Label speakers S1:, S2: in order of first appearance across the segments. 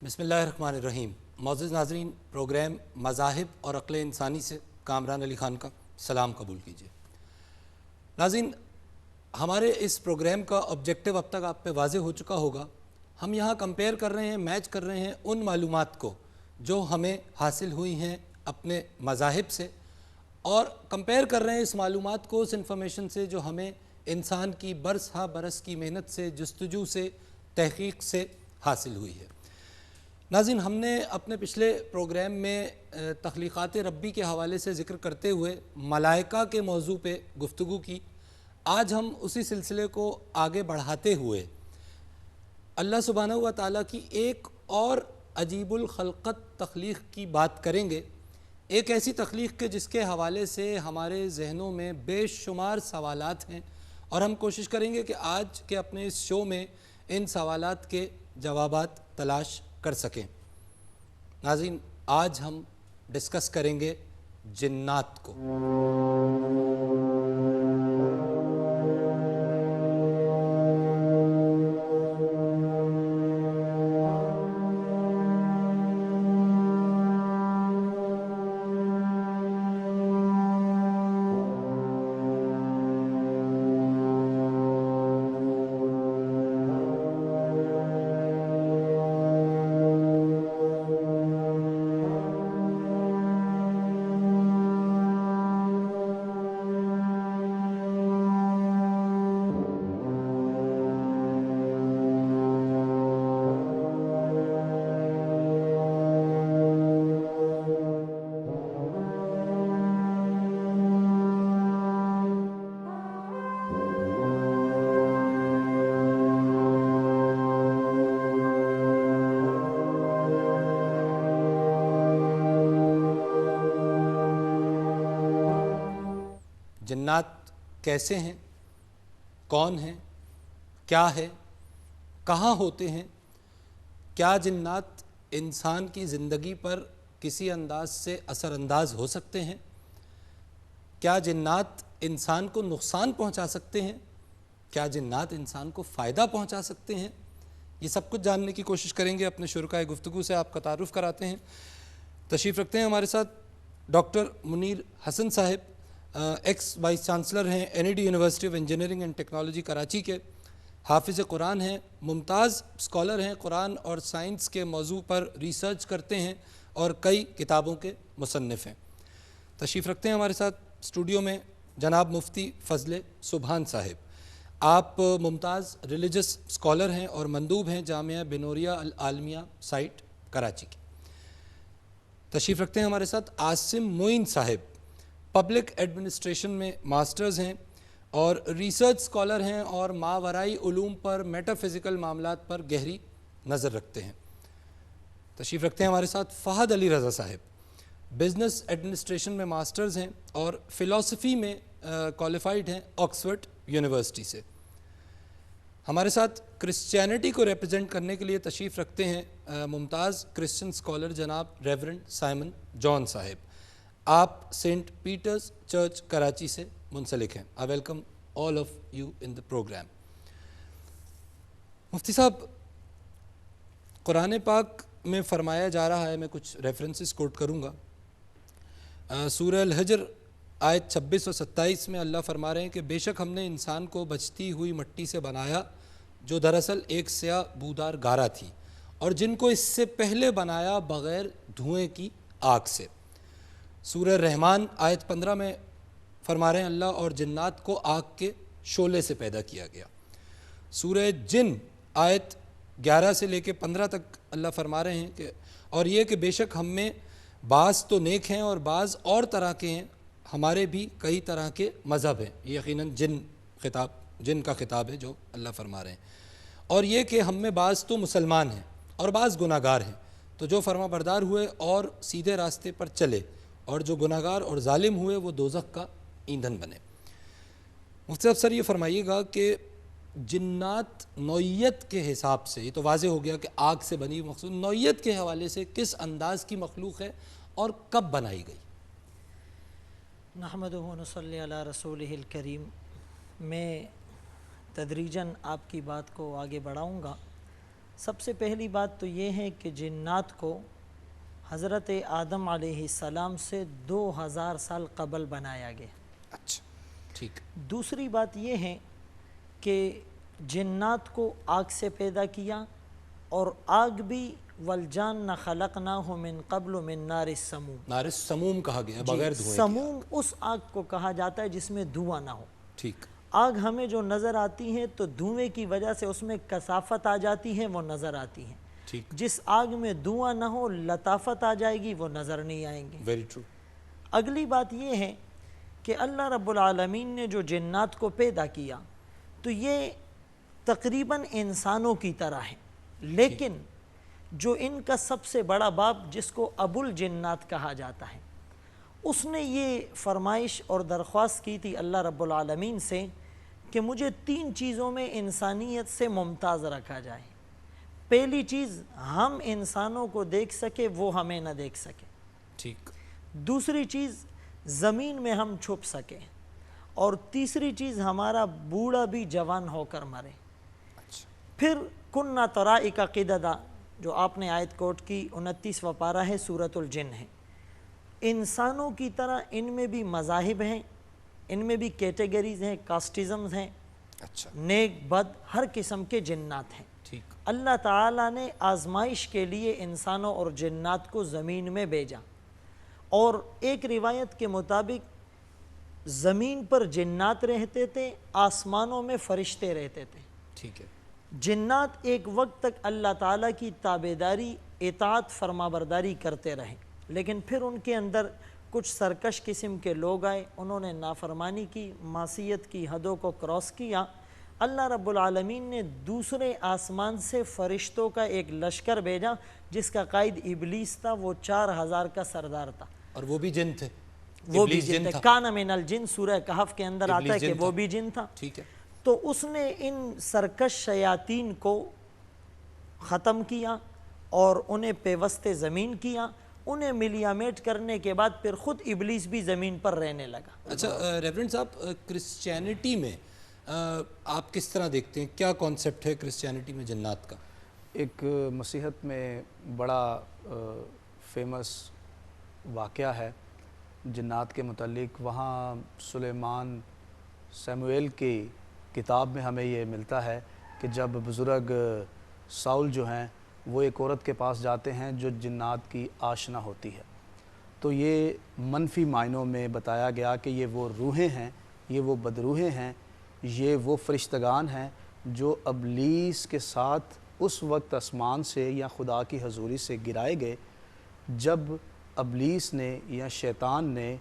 S1: بسم اللہ الرحمن الرحیم۔ معزز ناظرین، پروگرام مذاہب اور عقل انسانی سے کامران علی خان کا سلام قبول کیجیے۔ ناظرین، ہمارے اس پروگرام کا آبجیکٹو اب تک آپ پہ واضح ہو چکا ہوگا۔ ہم یہاں کمپیئر کر رہے ہیں، میچ کر رہے ہیں ان معلومات کو جو ہمیں حاصل ہوئی ہیں اپنے مذاہب سے، اور کمپیئر کر رہے ہیں اس معلومات کو اس انفارمیشن سے جو ہمیں انسان کی برس ہا برس کی محنت سے، جستجو سے، تحقیق سے حاصل ہوئی ہے۔ ناظرین، ہم نے اپنے پچھلے پروگرام میں تخلیقات ربی کے حوالے سے ذکر کرتے ہوئے ملائکہ کے موضوع پہ گفتگو کی۔ آج ہم اسی سلسلے کو آگے بڑھاتے ہوئے اللہ سبحانہ و تعالیٰ کی ایک اور عجیب الخلقت تخلیق کی بات کریں گے، ایک ایسی تخلیق کے جس کے حوالے سے ہمارے ذہنوں میں بے شمار سوالات ہیں، اور ہم کوشش کریں گے کہ آج کے اپنے اس شو میں ان سوالات کے جوابات تلاش کر سکیں۔ ناظرین، آج ہم ڈسکس کریں گے جنات کو۔ جنات کیسے ہیں، کون ہیں، کیا ہے، کہاں ہوتے ہیں؟ کیا جنات انسان کی زندگی پر کسی انداز سے اثر انداز ہو سکتے ہیں؟ کیا جنات انسان کو نقصان پہنچا سکتے ہیں؟ کیا جنات انسان کو فائدہ پہنچا سکتے ہیں؟ یہ سب کچھ جاننے کی کوشش کریں گے۔ اپنے شرکائے گفتگو سے آپ کا تعارف کراتے ہیں۔ تشریف رکھتے ہیں ہمارے ساتھ ڈاکٹر منیر حسن صاحب، ایکس وائس چانسلر ہیں N E D university of engineering and technology Karachi کے، حافظ قرآن ہیں، ممتاز اسکالر ہیں، قرآن اور سائنس کے موضوع پر ریسرچ کرتے ہیں اور کئی کتابوں کے مصنف ہیں۔ تشریف رکھتے ہیں ہمارے ساتھ اسٹوڈیو میں جناب مفتی فضل سبحان صاحب۔ آپ ممتاز ریلیجس اسکالر ہیں اور مندوب ہیں جامعہ بنوریہ العالمیہ سائٹ کراچی کی۔ تشریف رکھتے ہیں ہمارے ساتھ عاصم معین صاحب، پبلک ایڈمنسٹریشن میں ماسٹرز ہیں اور ریسرچ اسکالر ہیں اور ماورائی علوم پر، میٹا فزیکل معاملات پر گہری نظر رکھتے ہیں۔ تشریف رکھتے ہیں ہمارے ساتھ فہد علی رضا صاحب، بزنس ایڈمنسٹریشن میں ماسٹرز ہیں اور فلسفی میں کوالیفائڈ ہیں آکسفورڈ یونیورسٹی سے۔ ہمارے ساتھ کرسچینٹی کو ریپرزینٹ کرنے کے لیے تشریف رکھتے ہیں ممتاز کرسچن اسکالر جناب ریورنڈ سائمن جان صاحب۔ آپ سینٹ پیٹرز چرچ کراچی سے منسلک ہیں۔ I welcome all of you in the program. مفتی صاحب، قرآن پاک میں فرمایا جا رہا ہے، میں کچھ ریفرنسز کوٹ کروں گا۔ سورہ الحجر آیت 26 اور 27 میں اللہ فرما رہے ہیں کہ بے شک ہم نے انسان کو بچتی ہوئی مٹی سے بنایا جو دراصل ایک سیاہ بودار گارا تھی، اور جن کو اس سے پہلے بنایا بغیر دھوئیں کی آگ سے۔ سورہ رحمان آیت 15 میں فرما رہے ہیں اللہ اور جنات کو آگ کے شعلے سے پیدا کیا گیا۔ سورہ جن آیت 11 سے لے کے 15 تک اللہ فرما رہے ہیں کہ اور یہ کہ بے شک ہم میں بعض تو نیک ہیں اور بعض اور طرح کے ہیں، ہمارے بھی کئی طرح کے مذہب ہیں۔ یہ یقیناً جن کا خطاب ہے جو اللہ فرما رہے ہیں۔ اور یہ کہ ہم میں بعض تو مسلمان ہیں اور بعض گناہ گار ہیں، تو جو فرما بردار ہوئے اور سیدھے راستے پر چلے، اور جو گناہ گار اور ظالم ہوئے وہ دوزخ کا ایندھن بنے۔ مفتی صاحب سر یہ فرمائیے گا کہ جنات نوعیت کے حساب سے، یہ تو واضح ہو گیا کہ آگ سے بنی مخصوص، نوعیت کے حوالے سے کس انداز کی مخلوق ہے اور کب بنائی گئی؟
S2: نحمدہ و نصلی علی رسولہ الکریم۔ میں تدریجاً آپ کی بات کو آگے بڑھاؤں گا۔ سب سے پہلی بات تو یہ ہے کہ جنات کو حضرت آدم علیہ السلام سے 2000 سال قبل بنایا گیا.
S1: اچھا ٹھیک.
S2: دوسری بات یہ ہے کہ جنات کو آگ سے پیدا کیا، اور آگ بھی والجان خلقناہ من قبل من نار السموم.
S1: نار السموم کہا گیا ہے، بغیر دھوئیں کی.
S2: سموم اس آگ کو کہا جاتا ہے جس میں دھواں نہ ہو.
S1: ٹھیک.
S2: آگ ہمیں جو نظر آتی ہے تو دھوئیں کی وجہ سے اس میں کثافت آ جاتی ہے، وہ نظر آتی ہے.
S1: ٹھیک.
S2: جس آگ میں دھواں نہ ہو لطافت آ جائے گی، وہ نظر نہیں آئیں گے.
S1: Very true.
S2: اگلی بات یہ ہے کہ اللہ رب العالمین نے جو جنات کو پیدا کیا تو یہ تقریباً انسانوں کی طرح ہے، لیکن جو ان کا سب سے بڑا باپ جس کو ابو الجنات کہا جاتا ہے، اس نے یہ فرمائش اور درخواست کی تھی اللہ رب العالمین سے کہ مجھے 3 چیزوں میں انسانیت سے ممتاز رکھا جائے. پہلی چیز، ہم انسانوں کو دیکھ سکے وہ ہمیں نہ دیکھ سکے.
S1: ٹھیک.
S2: دوسری چیز، زمین میں ہم چھپ سکیں. اور تیسری چیز، ہمارا بوڑھا بھی جوان ہو کر مرے. پھر کننا طرائق قددا، جو آپ نے آیت کوٹ کی 29واں پارہ ہے، سورۃ الجن ہے. انسانوں کی طرح ان میں بھی مذاہب ہیں، ان میں بھی کیٹیگریز ہیں، کاسٹزمز ہیں.
S1: اچھا.
S2: نیک بد ہر قسم کے جنات ہیں.
S1: ٹھیک.
S2: اللہ تعالیٰ نے آزمائش کے لیے انسانوں اور جنات کو زمین میں بھیجا، اور ایک روایت کے مطابق زمین پر جنات رہتے تھے، آسمانوں میں فرشتے رہتے تھے.
S1: ٹھیک ہے.
S2: جنات ایک وقت تک اللہ تعالیٰ کی تابعداری، اطاعت، فرمانبرداری کرتے رہے، لیکن پھر ان کے اندر کچھ سرکش قسم کے لوگ آئے، انہوں نے نافرمانی کی، معصیت کی حدوں کو کراس کیا. اللہ رب العالمین نے دوسرے آسمان سے فرشتوں کا ایک لشکر بھیجا جس کا قائد ابلیس تھا. وہ 4000 کا سردار تھا،
S1: اور وہ بھی جن تھے.
S2: وہ بھی جن تھے. کان من الجن، سورہ کہف کے اندر آتا ہے کہ وہ بھی جن تھا.
S1: ٹھیک ہے.
S2: تو اس نے ان سرکش شیاطین کو ختم کیا اور انہیں پیوست زمین کیا. انہیں ملیامیٹ کرنے کے بعد پھر خود ابلیس بھی زمین پر رہنے لگا.
S1: اچھا ریورنڈ صاحب، کرسچینٹی میں آپ کس طرح دیکھتے ہیں، کیا کانسیپٹ ہے کرسچینٹی میں جنات کا؟
S3: ایک مسیحت میں بڑا فیمس واقعہ ہے جنات کے متعلق. وہاں سلیمان سیمویل کی کتاب میں ہمیں یہ ملتا ہے کہ جب بزرگ ساؤل جو ہیں وہ ایک عورت کے پاس جاتے ہیں جو جنات کی آشنا ہوتی ہے، تو یہ منفی معنوں میں بتایا گیا کہ یہ وہ روحیں ہیں، یہ وہ بدروحیں ہیں، یہ وہ فرشتگان ہیں جو ابلیس کے ساتھ اس وقت آسمان سے یا خدا کی حضوری سے گرائے گئے جب ابلیس نے یا شیطان نے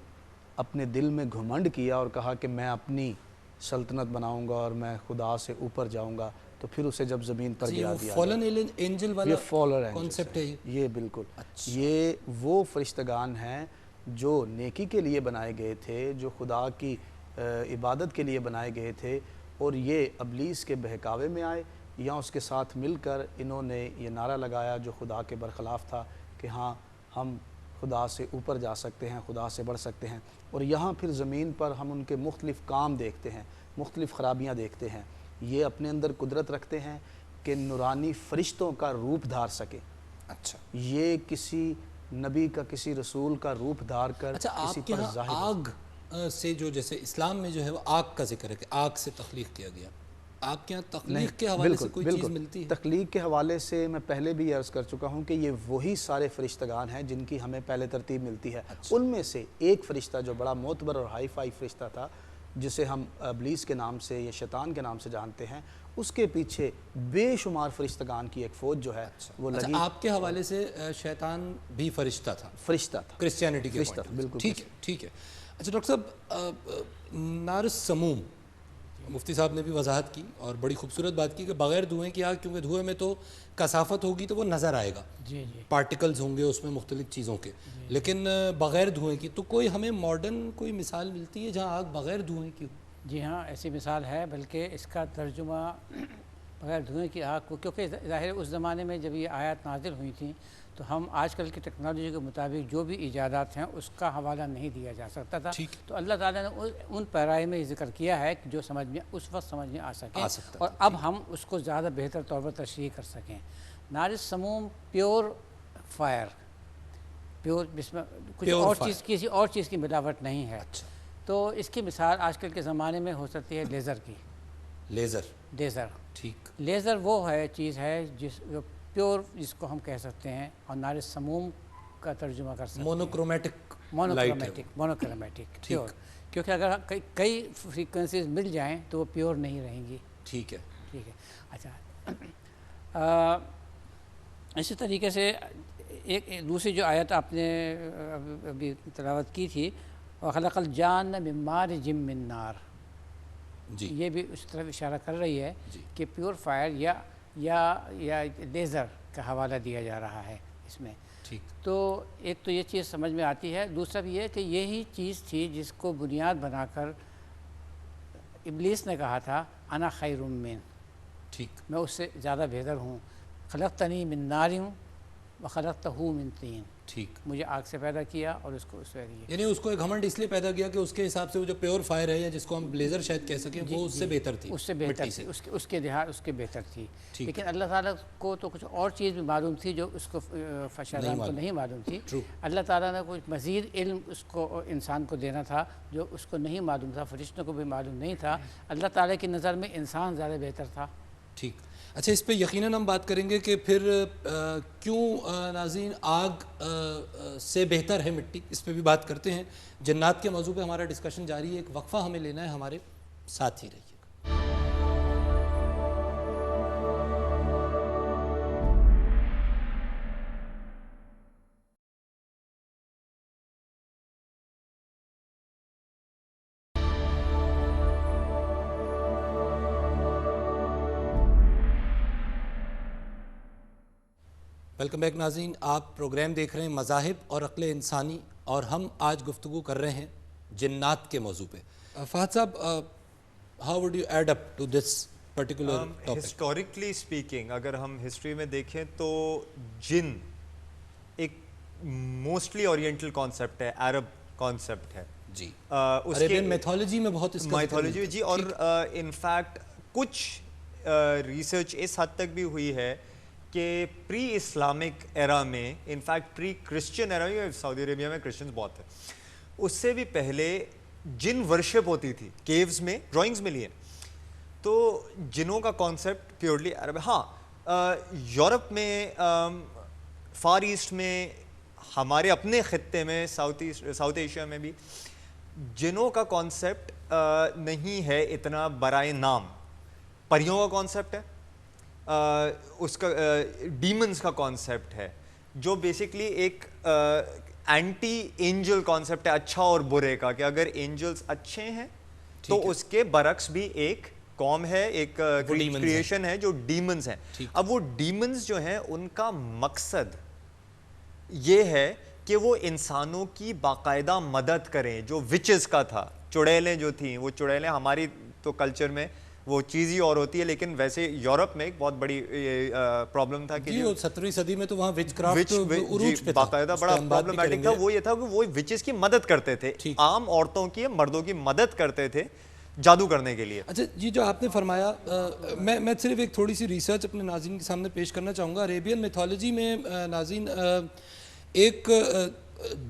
S3: اپنے دل میں گھمنڈ کیا اور کہا کہ میں اپنی سلطنت بناؤں گا اور میں خدا سے اوپر جاؤں گا. تو پھر اسے جب زمین پر گرا دیا.
S1: فالن اینجل والا
S3: فالن
S1: کانسیپٹ ہے
S3: یہ بالکل. یہ وہ فرشتگان ہیں جو نیکی کے لیے بنائے گئے تھے، جو خدا کی عبادت کے لیے بنائے گئے تھے، اور یہ ابلیس کے بہکاوے میں آئے یا اس کے ساتھ مل کر انہوں نے یہ نعرہ لگایا جو خدا کے برخلاف تھا کہ ہاں ہم خدا سے اوپر جا سکتے ہیں، خدا سے بڑھ سکتے ہیں. اور یہاں پھر زمین پر ہم ان کے مختلف کام دیکھتے ہیں، مختلف خرابیاں دیکھتے ہیں. یہ اپنے اندر قدرت رکھتے ہیں کہ نورانی فرشتوں کا روپ دھار سکے.
S1: اچھا.
S3: یہ کسی نبی کا، کسی رسول کا روپ دھار کر
S1: اچھا،
S3: کسی
S1: آپ کے
S3: پر
S1: ہاں
S3: ظاہر
S1: آگ سے جو جیسے اسلام میں جو ہے وہ آگ کا ذکر ہے کہ آگ سے تخلیق کیا گیا، آپ کے ہاں تخلیق کے حوالے سے کوئی چیز ملتی ہے؟
S3: تخلیق کے حوالے سے میں پہلے بھی عرض کر چکا ہوں کہ یہ وہی سارے فرشتگان ہیں جن کی ہمیں پہلے ترتیب ملتی ہے. ان میں سے ایک فرشتہ جو بڑا معتبر اور ہائی فائی فرشتہ تھا، جسے ہم ابلیس کے نام سے یا شیطان کے نام سے جانتے ہیں، اس کے پیچھے بے شمار فرشتگان کی ایک فوج جو ہے وہ لگی.
S1: آپ کے حوالے سے شیطان بھی فرشتہ تھا؟
S3: فرشتہ تھا،
S1: کرسچینٹی کے
S3: فرشتہ، بالکل.
S1: ٹھیک ہے ٹھیک ہے. اچھا ڈاکٹر صاحب، نار السموم مفتی صاحب نے بھی وضاحت کی اور بڑی خوبصورت بات کی کہ بغیر دھوئیں کی آگ، کیونکہ دھوئیں میں تو کثافت ہوگی تو وہ نظر آئے گا، پارٹیکلز ہوں گے اس میں مختلف چیزوں کے، لیکن بغیر دھوئیں کی تو کوئی ہمیں ماڈرن کوئی مثال ملتی ہے جہاں آگ بغیر دھوئیں کی ہو؟
S4: جی ہاں، ایسی مثال ہے، بلکہ اس کا ترجمہ بغیر دھوئیں کی آگ کو، کیونکہ ظاہر اس زمانے میں جب یہ آیات نازل ہوئی تھیں تو ہم آج کل کی ٹیکنالوجی کے مطابق جو بھی ایجادات ہیں اس کا حوالہ نہیں دیا جا سکتا تھا. تو اللہ تعالیٰ نے ان پیرائے میں ذکر کیا ہے کہ جو سمجھ میں اس وقت سمجھ میں آ سکیں اور اب ہم اس کو زیادہ بہتر طور پر تشریح کر سکیں. نار السموم پیور فائر، پیور، جس میں کچھ اور چیز، کسی اور چیز کی ملاوٹ نہیں ہے. تو اس کی مثال آج کل کے زمانے میں ہو سکتی ہے لیزر کی. لیزر
S1: ٹھیک.
S4: لیزر وہ چیز ہے جو پیور، جس کو ہم کہہ سکتے ہیں، اور نار السموم کا ترجمہ کر سکتے ہیں مونوکرومیٹک پیور، کیونکہ اگر کئی فریکوینسیز مل جائیں تو وہ پیور نہیں رہیں گی.
S1: ٹھیک ہے.
S4: اچھا، اسی طریقے سے ایک دوسری جو آیت آپ نے ابھی تلاوت کی تھی، وَخَلَقَ الْجَانَّ مِن مَارِجٍ مِّن نَارٍ، یہ بھی اس طرف اشارہ کر رہی ہے کہ پیور فائر یا لیزر کا حوالہ دیا جا رہا ہے اس میں. تو ایک تو یہ چیز سمجھ میں آتی ہے. دوسرا بھی یہ کہ یہی چیز تھی جس کو بنیاد بنا کر ابلیس نے کہا تھا انا خیر من، میں اس سے زیادہ بہتر ہوں. خلقتنی من نار وخلقتہ من طین، مجھے آگ سے پیدا کیا اور اس کو اس سے دیا.
S1: یعنی اس کو ایک گھمنڈ اس لیے پیدا کیا کہ اس کے حساب سے وہ جو پیور فائر ہے یا جس کو ہم بلیزر شاید کہہ سکیں وہ اس سے بہتر تھی،
S4: اس سے بہتر تھی، اس کے دہار اس کے بہتر تھی. لیکن اللہ تعالیٰ کو تو کچھ اور چیز بھی معلوم تھی جو اس کو شیطان کو نہیں معلوم تھی. اللہ تعالیٰ نے کچھ مزید علم اس کو انسان کو دینا تھا جو اس کو نہیں معلوم تھا، فرشتوں کو بھی معلوم نہیں تھا. اللہ تعالیٰ کی نظر میں انسان زیادہ بہتر تھا.
S1: ٹھیک. اچھا، اس پہ یقیناً ہم بات کریں گے کہ پھر کیوں ناظرین آگ سے بہتر ہے مٹی، اس پہ بھی بات کرتے ہیں. جنات کے موضوع پہ ہمارا ڈسکشن جاری ہے. ایک وقفہ ہمیں لینا ہے، ہمارے ساتھ ہی رہیے. ویلکم بیک ناظرین، آپ پروگرام دیکھ رہے ہیں مذاہب اور عقل انسانی، اور ہم آج گفتگو کر رہے ہیں جنات کے موضوع پہ. فہد صاحب، how would you add up to this particular topic?
S5: Historically speaking اگر ہم ہسٹری میں دیکھیں تو جن ایک موسٹلی اورینٹل کانسیپٹ ہے، عرب کانسیپٹ ہے.
S1: جی،
S5: عربین
S1: میتھولوجی میں بہت اس کا
S5: میتھولوجی جی. اور انفیکٹ کچھ ریسرچ اس حد تک بھی ہوئی ہے کہ پری اسلامک ایرا میں، انفیکٹ پری کرسچن ایرا میں، سعودی عربیہ میں کرسچنز بہت ہیں، اس سے بھی پہلے جن ورشپ ہوتی تھی کیوز میں، ڈرائنگز ملی ہیں. تو جنوں کا کانسیپٹ پیورلی عرب ہے. ہاں، یورپ میں، فار ایسٹ میں، ہمارے اپنے خطے میں، ساؤتھ ایشیا میں بھی جنوں کا کانسیپٹ نہیں ہے اتنا برائے نام. پریوں کا کانسیپٹ ہے، اس کا ڈیمنز کا کانسیپٹ ہے، جو بیسکلی ایک اینٹی اینجل کانسیپٹ ہے، اچھا اور برے کا، کہ اگر اینجلز اچھے ہیں تو اس کے برعکس بھی ایک قوم ہے، ایک کریشن ہے جو ڈیمنز ہیں. اب وہ ڈیمنز جو ہیں ان کا مقصد یہ ہے کہ وہ انسانوں کی باقاعدہ مدد کریں. جو وچز کا تھا، چڑیلیں جو تھیں، وہ چڑیلیں ہماری تو کلچر میں وہ چیز ہی اور ہوتی ہے، لیکن ویسے یورپ میں ایک بہت بڑی پرابلم تھا کہ
S1: 17ویں صدی میں تو وہاں وچ کرافٹ عروج پہ تھا،
S5: باقاعدہ بڑا پرابلمٹک تھا. وہ یہ تھا کہ وہ وچز کی مدد کرتے تھے، عام عورتوں کی، مردوں کی مدد کرتے تھے جادو کرنے کے لیے.
S1: اچھا جی، جو آپ نے فرمایا، میں صرف ایک تھوڑی سی ریسرچ اپنے ناظرین کے سامنے پیش کرنا چاہوں گا. عربین میتھولوجی میں ناظرین ایک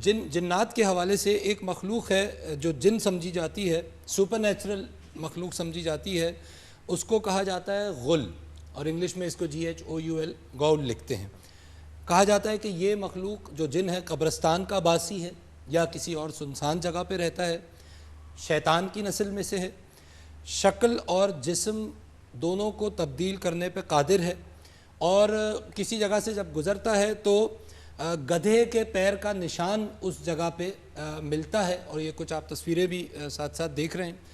S1: جنات کے حوالے سے ایک مخلوق ہے جو جن سمجھی جاتی ہے، سپر نیچرل مخلوق سمجھی جاتی ہے، اس کو کہا جاتا ہے غل، اور انگلش میں اس کو GHOUL گول لکھتے ہیں. کہا جاتا ہے کہ یہ مخلوق جو جن ہے قبرستان کا باسی ہے یا کسی اور سنسان جگہ پہ رہتا ہے، شیطان کی نسل میں سے ہے، شکل اور جسم دونوں کو تبدیل کرنے پہ قادر ہے، اور کسی جگہ سے جب گزرتا ہے تو گدھے کے پیر کا نشان اس جگہ پہ ملتا ہے، اور یہ کچھ آپ تصویریں بھی ساتھ ساتھ دیکھ رہے ہیں.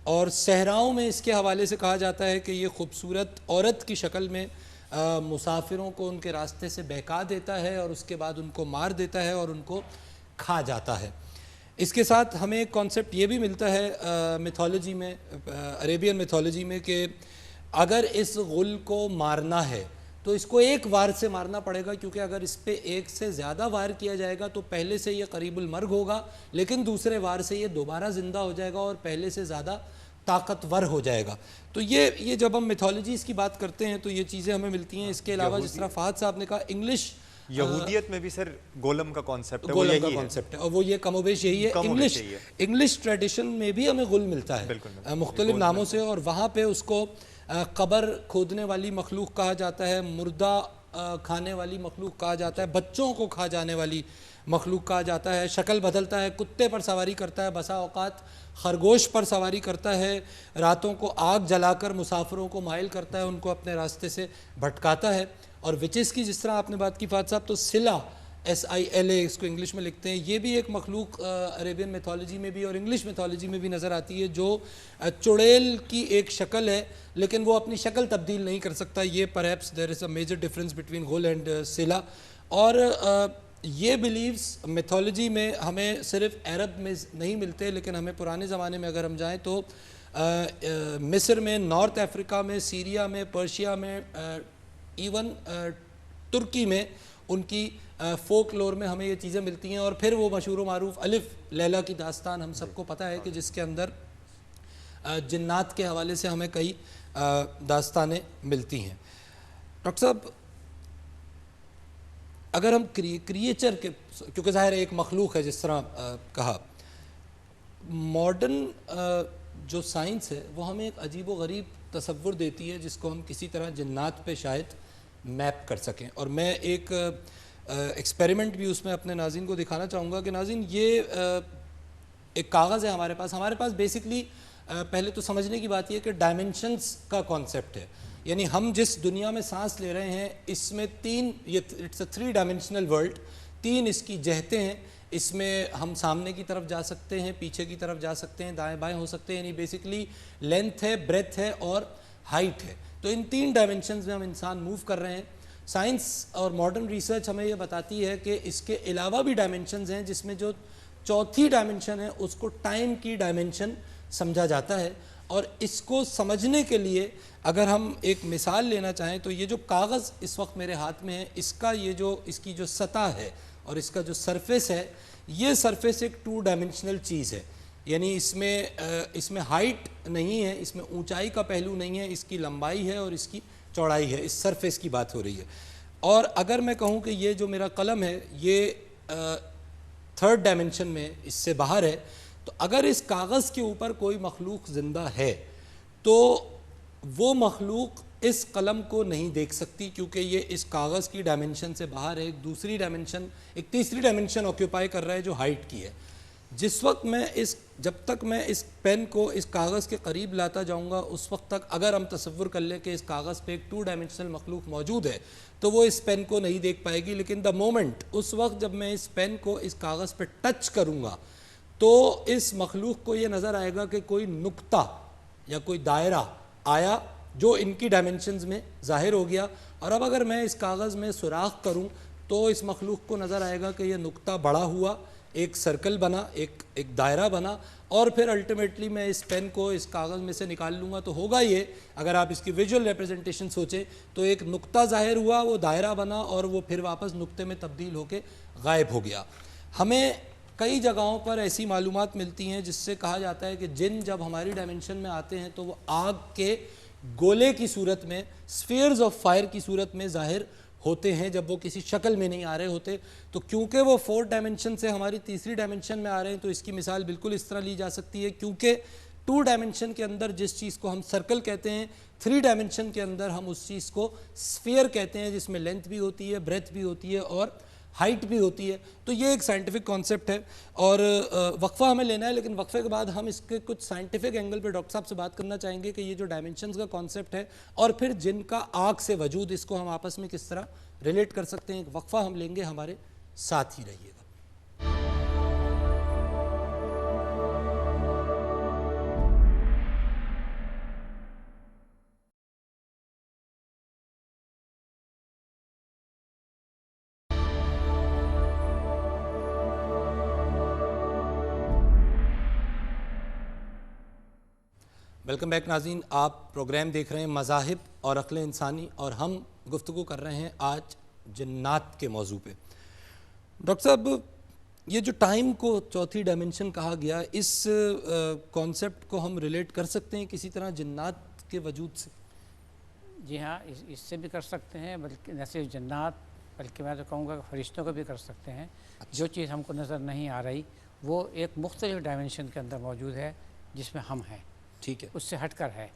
S1: اور صحراؤں میں اس کے حوالے سے کہا جاتا ہے کہ یہ خوبصورت عورت کی شکل میں مسافروں کو ان کے راستے سے بہکا دیتا ہے، اور اس کے بعد ان کو مار دیتا ہے اور ان کو کھا جاتا ہے. اس کے ساتھ ہمیں ایک کانسیپٹ یہ بھی ملتا ہے میتھولوجی میں، عربین میتھولوجی میں، کہ اگر اس غل کو مارنا ہے تو اس کو ایک وار سے مارنا پڑے گا، کیونکہ اگر اس پہ ایک سے زیادہ وار کیا جائے گا تو پہلے سے یہ قریب المرگ ہوگا، لیکن دوسرے وار سے یہ دوبارہ زندہ ہو جائے گا اور پہلے سے زیادہ طاقتور ہو جائے گا۔ تو یہ جب ہم میتھولوجیز کی بات کرتے ہیں تو یہ چیزیں ہمیں ملتی ہیں۔ اس کے علاوہ جس طرح فہد صاحب نے کہا انگلش
S5: یہودیت میں بھی سر گولم کا کانسیپٹ ہے،
S1: گولم کا کانسیپٹ ہے، اور وہ یہ کم و بیش یہی ہے۔ انگلش ٹریڈیشن میں بھی ہمیں غل ملتا ہے مختلف ناموں سے، اور وہاں پہ اس کو قبر کھودنے والی مخلوق کہا جاتا ہے، مردہ کھانے والی مخلوق کہا جاتا ہے، بچوں کو کھا جانے والی مخلوق کہا جاتا ہے، شکل بدلتا ہے، کتے پر سواری کرتا ہے، بسا اوقات خرگوش پر سواری کرتا ہے، راتوں کو آگ جلا کر مسافروں کو مائل کرتا ہے، ان کو اپنے راستے سے بھٹکاتا ہے۔ اور وچز کی جس طرح آپ نے بات کی فہد صاحب، تو سلا SILA اس کو انگلش میں لکھتے ہیں، یہ بھی ایک مخلوق عربین میتھولوجی میں بھی اور انگلش میتھولوجی میں بھی نظر آتی ہے، جو چڑیل کی ایک شکل ہے لیکن وہ اپنی شکل تبدیل نہیں کر سکتا۔ یہ perhaps there is a major difference between ghoul and سلا۔ اور یہ بیلیوز میتھولوجی میں ہمیں صرف عرب میں نہیں ملتے، لیکن ہمیں پرانے زمانے میں اگر ہم جائیں تو مصر میں، نارتھ افریقہ میں، سیریا میں، پرشیا میں، ایون ترکی میں ان کی فوک لور میں ہمیں یہ چیزیں ملتی ہیں۔ اور پھر وہ مشہور و معروف الف لیلہ کی داستان ہم سب کو پتہ ہے کہ جس کے اندر جنات کے حوالے سے ہمیں کئی داستانیں ملتی ہیں۔ ڈاکٹر صاحب اگر ہم کریچر کے، کیونکہ ظاہر ایک مخلوق ہے جس طرح کہا، ماڈرن جو سائنس ہے وہ ہمیں ایک عجیب و غریب تصور دیتی ہے جس کو ہم کسی طرح جنات پہ شاید میپ کر سکیں۔ اور میں ایک ایکسپیریمنٹ بھی اس میں اپنے ناظرین کو دکھانا چاہوں گا کہ ناظرین یہ ایک کاغذ ہے ہمارے پاس بیسکلی پہلے تو سمجھنے کی بات یہ کہ ڈائمنشنز کا کانسیپٹ ہے، یعنی ہم جس دنیا میں سانس لے رہے ہیں اس میں اٹس اے 3 ڈائمنشنل ورلڈ، 3 اس کی جہتیں ہیں، اس میں ہم سامنے کی طرف جا سکتے ہیں، پیچھے کی طرف جا سکتے ہیں، دائیں بائیں ہو سکتے ہیں، یعنی بیسکلی لینتھ ہے، بریتھ ہے اور ہائٹ ہے۔ تو ان 3 ڈائمنشنز میں ہم انسان موو کر رہے ہیں۔ سائنس اور ماڈرن ریسرچ ہمیں یہ بتاتی ہے کہ اس کے علاوہ بھی ڈائمنشنز ہیں، جس میں جو چوتھی ڈائمنشن ہے اس کو ٹائم کی ڈائمنشن سمجھا جاتا ہے۔ اور اس کو سمجھنے کے لیے اگر ہم ایک مثال لینا چاہیں تو یہ جو کاغذ اس وقت میرے ہاتھ میں ہے، اس کی جو سطح ہے اور اس کا جو سرفیس ہے، یہ سرفیس ایک 2 ڈائمنشنل چیز ہے، یعنی اس میں ہائٹ نہیں ہے، اس میں اونچائی کا پہلو نہیں ہے، اس کی لمبائی ہے اور اس کی چوڑائی ہے، اس سرفیس کی بات ہو رہی ہے۔ اور اگر میں کہوں کہ یہ جو میرا قلم ہے یہ 3rd ڈائمنشن میں اس سے باہر ہے، تو اگر اس کاغذ کے اوپر کوئی مخلوق زندہ ہے تو وہ مخلوق اس قلم کو نہیں دیکھ سکتی، کیونکہ یہ اس کاغذ کی ڈائمنشن سے باہر ہے، ایک تیسری ڈائمنشن آکیوپائی کر رہا ہے جو ہائٹ کی ہے۔ جس وقت جب تک میں اس پین کو اس کاغذ کے قریب لاتا جاؤں گا اس وقت تک اگر ہم تصور کر لیں کہ اس کاغذ پہ ایک 2 ڈائمنشنل مخلوق موجود ہے تو وہ اس پین کو نہیں دیکھ پائے گی، لیکن اس وقت جب میں اس پین کو اس کاغذ پہ ٹچ کروں گا تو اس مخلوق کو یہ نظر آئے گا کہ کوئی نقطہ یا کوئی دائرہ آیا جو ان کی ڈائمنشنز میں ظاہر ہو گیا۔ اور اب اگر میں اس کاغذ میں سوراخ کروں تو اس مخلوق کو نظر آئے گا کہ یہ نقطہ بڑا ہوا، ایک سرکل بنا، ایک دائرہ بنا، اور پھر الٹیمیٹلی میں اس پین کو اس کاغذ میں سے نکال لوں گا تو ہوگا یہ، اگر آپ اس کی ویژول ریپرزنٹیشن سوچیں تو ایک نقطہ ظاہر ہوا، وہ دائرہ بنا اور وہ پھر واپس نقطے میں تبدیل ہو کے غائب ہو گیا۔ ہمیں کئی جگہوں پر ایسی معلومات ملتی ہیں جس سے کہا جاتا ہے کہ جن جب ہماری ڈائمنشن میں آتے ہیں تو وہ آگ کے گولے کی صورت میں، سفیئرز آف فائر کی صورت میں ظاہر ہوتے ہیں، جب وہ کسی شکل میں نہیں آ رہے ہوتے۔ تو کیونکہ وہ 4 ڈائمنشن سے ہماری تیسری ڈائمنشن میں آ رہے ہیں تو اس کی مثال بالکل اس طرح لی جا سکتی ہے، کیونکہ 2 ڈائمنشن کے اندر جس چیز کو ہم سرکل کہتے ہیں، 3 ڈائمنشن کے اندر ہم اس چیز کو سفیئر کہتے ہیں، جس میں لینتھ بھی ہوتی ہے، بریتھ بھی ہوتی ہے اور ہائٹ بھی ہوتی ہے۔ تو یہ ایک سائنٹیفک کانسیپٹ ہے اور وقفہ ہمیں لینا ہے، لیکن وقفے کے بعد ہم اس کے کچھ سائنٹیفک اینگل پہ ڈاکٹر صاحب سے بات کرنا چاہیں گے کہ یہ جو ڈائمنشنز کا کانسیپٹ ہے اور پھر جن کا آگ سے وجود، اس کو ہم آپس میں کس طرح ریلیٹ کر سکتے ہیں۔ ایک وقفہ ہم لیں گے، ہمارے ساتھ ہی رہیے گا۔ ویلکم بیک ناظرین، آپ پروگرام دیکھ رہے ہیں مذاہب اور عقل انسانی، اور ہم گفتگو کر رہے ہیں آج جنات کے موضوع پہ. ڈاکٹر صاحب یہ جو ٹائم کو چوتھی ڈائمنشن کہا گیا, اس کانسیپٹ کو ہم ریلیٹ کر سکتے ہیں کسی طرح جنات کے وجود سے؟
S4: جی ہاں, اس سے بھی کر سکتے ہیں, بلکہ نہ صرف جنات بلکہ میں تو کہوں گا کہ فرشتوں کو بھی کر سکتے ہیں. جو چیز ہم کو نظر نہیں آ رہی وہ ایک مختلف ڈائمنشن کے اندر موجود ہے جس میں ہم ہیں,
S1: ٹھیک ہے,
S4: اس سے ہٹ کر ہے,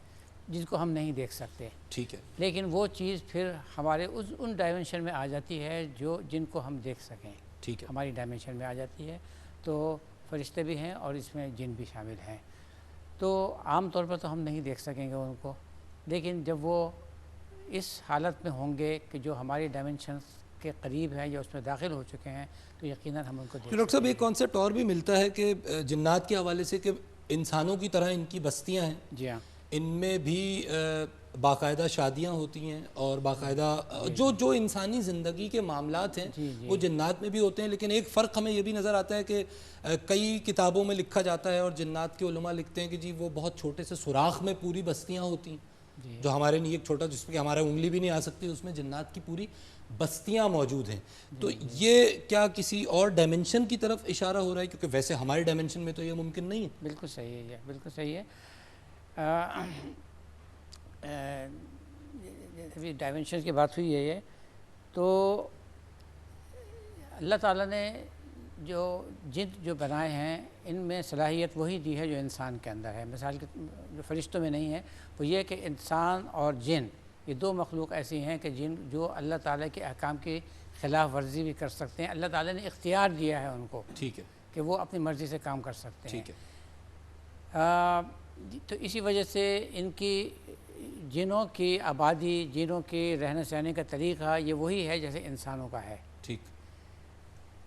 S4: جن کو ہم نہیں دیکھ سکتے.
S1: ٹھیک ہے,
S4: لیکن وہ چیز پھر ہمارے ان ڈائمنشن میں آ جاتی ہے جن کو ہم دیکھ سکیں,
S1: ٹھیک ہے,
S4: ہماری ڈائمنشن میں آ جاتی ہے. تو فرشتے بھی ہیں اور اس میں جن بھی شامل ہیں. تو عام طور پر تو ہم نہیں دیکھ سکیں گے ان کو, لیکن جب وہ اس حالت میں ہوں گے کہ جو ہماری ڈائمنشنز کے قریب ہیں یا اس میں داخل ہو چکے ہیں, تو یقیناً ہم ان کو دیکھ
S1: ڈاکٹر صاحب ایک کانسیپٹ اور بھی ملتا ہے کہ جنات کے حوالے سے کہ انسانوں کی طرح ان کی بستیاں ہیں,
S4: جی ہاں,
S1: ان میں بھی باقاعدہ شادیاں ہوتی ہیں اور باقاعدہ جو انسانی زندگی کے معاملات ہیں وہ جنات میں بھی ہوتے ہیں. لیکن ایک فرق ہمیں یہ بھی نظر آتا ہے کہ کئی کتابوں میں لکھا جاتا ہے اور جنات کے علماء لکھتے ہیں کہ جی وہ بہت چھوٹے سے سوراخ میں پوری بستیاں ہوتی ہیں, جو ہمارے لیے ایک چھوٹا جس میں ہمارا انگلی بھی نہیں آ سکتی, اس میں جنات کی پوری بستیاں موجود ہیں. تو یہ کیا کسی اور ڈائمنشن کی طرف اشارہ ہو رہا ہے, کیونکہ ویسے ہماری ڈائمنشن میں تو یہ ممکن نہیں ہے؟
S4: بالکل صحیح ہے, بالکل صحیح ہے. ابھی ڈائمنشن کی بات ہوئی ہے یہ, تو اللہ تعالیٰ نے جو بنائے ہیں ان میں صلاحیت وہی دی ہے جو انسان کے اندر ہے. مثال کے جو فرشتوں میں نہیں ہے وہ یہ کہ انسان اور جن یہ دو مخلوق ایسی ہیں کہ جو اللہ تعالیٰ کے احکام کی خلاف ورزی بھی کر سکتے ہیں. اللہ تعالیٰ نے اختیار دیا ہے ان کو,
S1: ٹھیک ہے,
S4: کہ وہ اپنی مرضی سے کام کر سکتے ہیں.
S1: ٹھیک ہے,
S4: تو اسی وجہ سے ان کی جنوں کی آبادی, جنوں کی رہنے سہنے کا طریقہ یہ وہی ہے جیسے انسانوں کا ہے.
S1: ٹھیک.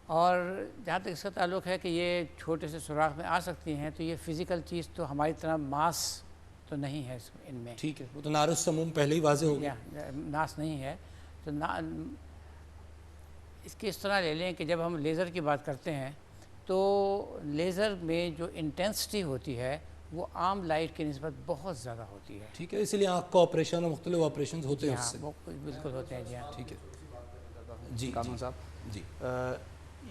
S4: اور جہاں تک اس کا تعلق ہے کہ یہ چھوٹے سے سوراخ میں آ سکتی ہیں, تو یہ فزیکل چیز تو ہماری طرح ماس تو نہیں ہے ان میں.
S1: ٹھیک ہے, وہ تو نار السموم پہلے ہی واضح ہو گیا,
S4: ناس نہیں ہے. تو اس کی اس طرح لے لیں کہ جب ہم لیزر کی بات کرتے ہیں تو لیزر میں جو انٹینسٹی ہوتی ہے وہ عام لائٹ کی نسبت بہت زیادہ ہوتی ہے.
S1: ٹھیک ہے, اسی لیے آنکھ کا آپریشن اور مختلف آپریشنز ہوتے ہیں اس سے.
S4: وہ بالکل ہوتے ہیں. جی ہاں,
S1: ٹھیک ہے. جی
S3: کامل صاحب,
S1: جی,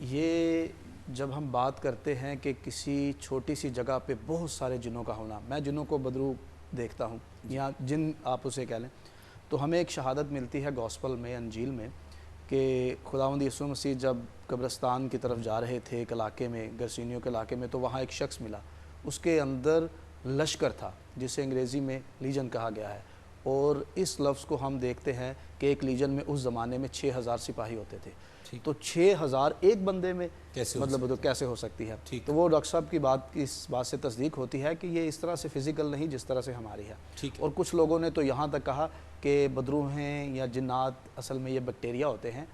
S3: یہ جب ہم بات کرتے ہیں کہ کسی چھوٹی سی جگہ پہ بہت سارے جنوں کا ہونا, میں جنوں کو بدرو دیکھتا ہوں یا جن آپ اسے کہہ لیں, تو ہمیں ایک شہادت ملتی ہے گوسپل میں, انجیل میں, کہ خداوند یسوع مسیح جب قبرستان کی طرف جا رہے تھے ایک علاقے میں, گرسینیوں کے علاقے میں, تو وہاں ایک شخص ملا, اس کے اندر لشکر تھا جسے انگریزی میں لیجن کہا گیا ہے. اور اس لفظ کو ہم دیکھتے ہیں کہ ایک لیجن میں اس زمانے میں 6000 سپاہی ہوتے تھے. تو 6000 ایک بندے میں مطلب کیسے ہو سکتی ہے؟ تو وہ ڈاکٹر صاحب کی بات اس بات سے تصدیق ہوتی ہے کہ یہ اس طرح سے فزیکل نہیں جس طرح سے ہماری ہے. اور کچھ لوگوں نے تو یہاں تک کہا کہ بدرو ہیں یا جنات اصل میں یہ بیکٹیریا ہوتے ہیں,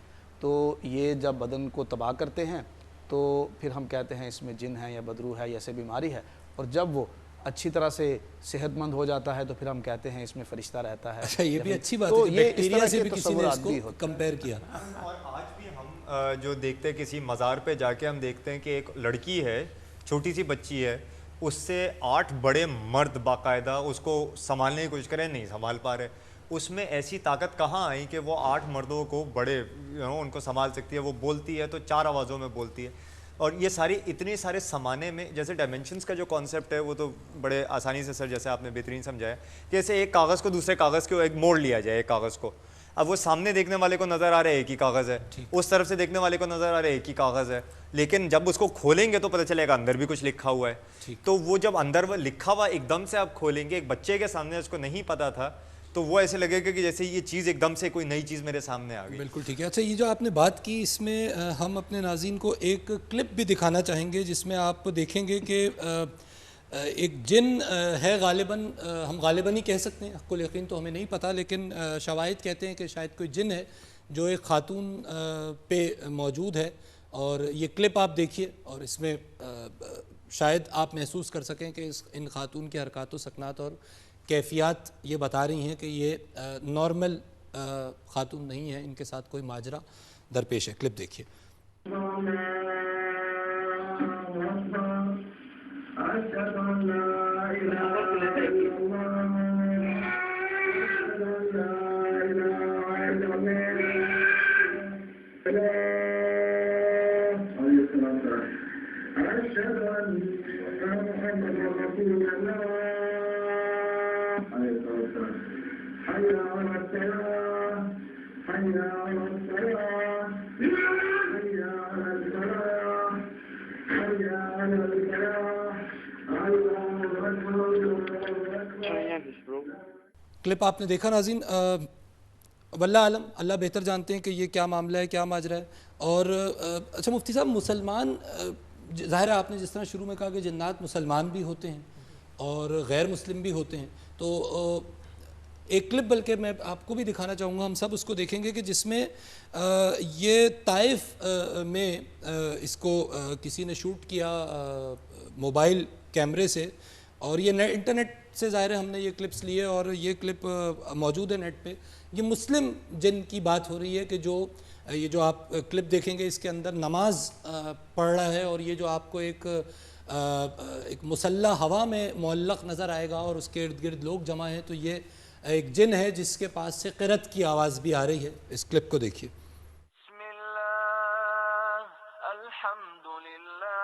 S3: تو یہ جب بدن کو تباہ کرتے ہیں تو پھر ہم کہتے ہیں اس میں جن ہے یا بدرو ہے یا ایسے بیماری ہے, اور جب وہ اچھی طرح سے صحت مند ہو جاتا ہے تو پھر ہم کہتے ہیں اس میں فرشتہ رہتا ہے.
S1: اچھا, یہ بھی اچھی بات
S3: ہے
S1: کہ بیکٹیریا سے بھی کسی نے اس کو کمپیئر کیا.
S5: اور آج بھی ہم جو دیکھتے ہیں کسی مزار پہ جا کے ہم دیکھتے ہیں کہ ایک لڑکی ہے, چھوٹی سی بچی ہے, اس سے 8 بڑے مرد باقاعدہ اس کو سنبھالنے کی کوشش کریں, نہیں سنبھال پا رہے. اس میں ایسی طاقت کہاں آئی کہ وہ 8 مردوں کو بڑے ان کو سنبھال سکتی ہے. وہ بولتی ہے تو 4 آوازوں میں بولتی ہے. اور یہ ساری اتنے سارے سمانے میں, جیسے ڈائمنشنز کا جو کانسیپٹ ہے وہ تو بڑے آسانی سے سر جیسے آپ نے بہترین سمجھایا, کہ جیسے ایک کاغذ کو دوسرے کاغذ کو ایک موڑ لیا جائے, ایک کاغذ کو, اب وہ سامنے دیکھنے والے کو نظر آ رہا ہے ایک ہی کاغذ ہے, اس طرف سے دیکھنے والے کو نظر آ رہا ہے ایک ہی کاغذ ہے, لیکن جب اس کو کھولیں گے تو پتہ چلے گا اندر بھی کچھ لکھا ہوا ہے. تو وہ جب اندر وہ لکھا ہوا ایک دم سے آپ کھولیں گے, ایک بچے کے سامنے اس کو نہیں پتا تھا, تو وہ ایسے لگے گا کہ جیسے یہ چیز ایک دم سے کوئی نئی چیز میرے سامنے آ گئی.
S1: بالکل ٹھیک ہے. اچھا, یہ جو آپ نے بات کی اس میں ہم اپنے ناظرین کو ایک کلپ بھی دکھانا چاہیں گے جس میں آپ دیکھیں گے کہ ایک جن ہے, غالباً ہم غالباً ہی کہہ سکتے ہیں, حق الیقین تو ہمیں نہیں پتہ, لیکن شواہد کہتے ہیں کہ شاید کوئی جن ہے جو ایک خاتون پہ موجود ہے. اور یہ کلپ آپ دیکھیے اور اس میں شاید آپ محسوس کر سکیں کہ ان خاتون کے حرکات و سکنات اور کیفیات یہ بتا رہی ہیں کہ یہ نارمل خاتون نہیں ہے, ان کے ساتھ کوئی ماجرا درپیش ہے. کلپ دیکھیے.
S6: أشهد أن محمدا رسول الله عليه الصلاة والسلام حي على الصلاة حي على الصلاة حي على الصلاة حي على الصلاة الله أكبر الله أكبر.
S1: کلپ آپ نے دیکھا ناظرین. واللہ عالم، اللہ بہتر جانتے ہیں کہ یہ کیا معاملہ ہے، کیا ماجرا ہے. اور اچھا مفتی صاحب، مسلمان ظاہر ہے آپ نے جس طرح شروع میں کہا کہ جنات مسلمان بھی ہوتے ہیں اور غیر مسلم بھی ہوتے ہیں، تو ایک کلپ بلکہ میں آپ کو بھی دکھانا چاہوں گا، ہم سب اس کو دیکھیں گے کہ جس میں یہ طائف میں اس کو کسی نے شوٹ کیا موبائل کیمرے سے، اور یہ انٹرنیٹ سے ظاہر ہے ہم نے یہ کلپس لیے اور یہ کلپ موجود ہے نیٹ پہ. یہ مسلم جن کی بات ہو رہی ہے کہ جو یہ جو آپ کلپ دیکھیں گے اس کے اندر نماز پڑھ رہا ہے، اور یہ جو آپ کو ایک مسلح ہوا میں معلق نظر آئے گا اور اس کے ارد گرد لوگ جمع ہیں، تو یہ ایک جن ہے جس کے پاس سے قرأت کی آواز بھی آ رہی ہے. اس کلپ کو دیکھیے.
S7: بسم اللہ الحمدللہ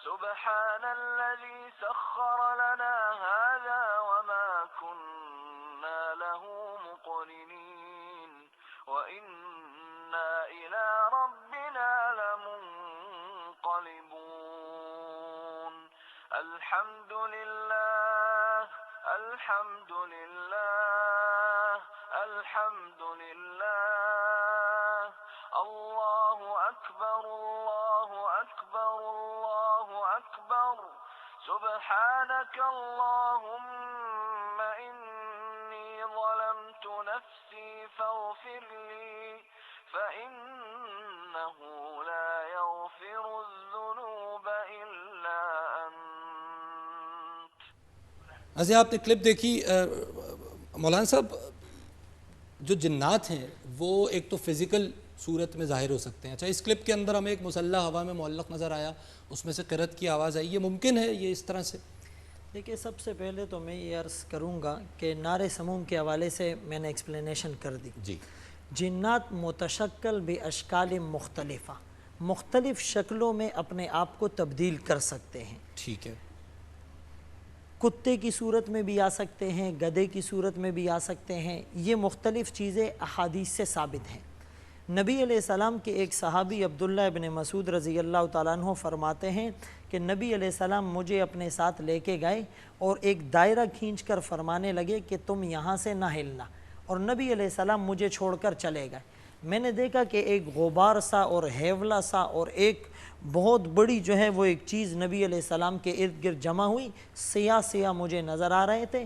S7: سبحان الذي سخر لنا هذا وما كنا له مقرنين وإنا إلى ربنا لمنقلبون. الحمد لله الحمد لله الحمد لله الله أكبر الله أكبر الله أكبر سبحانك اللهم إني ظلمت نفسي فاغفر لي فإنه لا يغفر الذنوب إلا أنت.
S1: ایسے آپ نے کلپ دیکھی. مولانا صاحب، جو جنات ہیں وہ ایک تو فزیکل صورت میں ظاہر ہو سکتے ہیں. اچھا، اس کلپ کے اندر ہمیں ایک مسلح ہوا میں معلق نظر آیا، اس میں سے قرأت کی آواز آئی، یہ ممکن ہے یہ اس طرح سے؟
S2: دیکھیے، سب سے پہلے تو میں یہ عرض کروں گا کہ نار سموم کے حوالے سے میں نے ایکسپلینیشن کر دی.
S1: جی.
S2: جنات متشکل باشکال مختلفہ، مختلف شکلوں میں اپنے آپ کو تبدیل کر سکتے ہیں.
S1: ٹھیک ہے.
S2: کتے کی صورت میں بھی آ سکتے ہیں، گدھے کی صورت میں بھی آ سکتے ہیں. یہ مختلف چیزیں احادیث سے ثابت ہیں. نبی علیہ السلام کے ایک صحابی عبداللہ ابن مسعود رضی اللہ تعالیٰ عنہ فرماتے ہیں کہ نبی علیہ السلام مجھے اپنے ساتھ لے کے گئے اور ایک دائرہ کھینچ کر فرمانے لگے کہ تم یہاں سے نہ ہلنا، اور نبی علیہ السلام مجھے چھوڑ کر چلے گئے. میں نے دیکھا کہ ایک غبار سا اور ہیولا سا اور ایک بہت بڑی جو ہے وہ ایک چیز نبی علیہ السلام کے ارد گرد جمع ہوئی، سیاہ سیاہ مجھے نظر آ رہے تھے.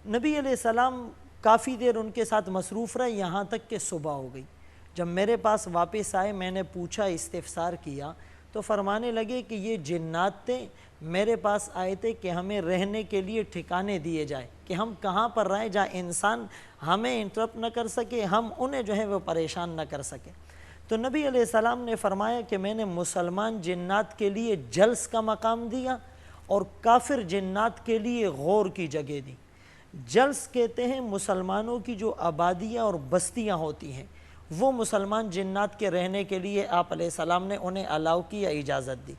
S2: نبی علیہ السلام کافی دیر ان کے ساتھ مصروف رہے، یہاں تک کہ صبح ہو گئی. جب میرے پاس واپس آئے، میں نے پوچھا، استفسار کیا، تو فرمانے لگے کہ یہ جنات تھے، میرے پاس آئے تھے کہ ہمیں رہنے کے لیے ٹھکانے دیے جائے، کہ ہم کہاں پر رہیں جہاں انسان ہمیں انٹرپٹ نہ کر سکے، ہم انہیں جو ہے وہ پریشان نہ کر سکے. تو نبی علیہ السلام نے فرمایا کہ میں نے مسلمان جنات کے لیے جلس کا مقام دیا اور کافر جنات کے لیے غور کی جگہ دی. جلس کہتے ہیں مسلمانوں کی جو آبادیاں اور بستیاں ہوتی ہیں، وہ مسلمان جنات کے رہنے کے لیے آپ علیہ السلام نے انہیں الاؤ کی یا اجازت دی.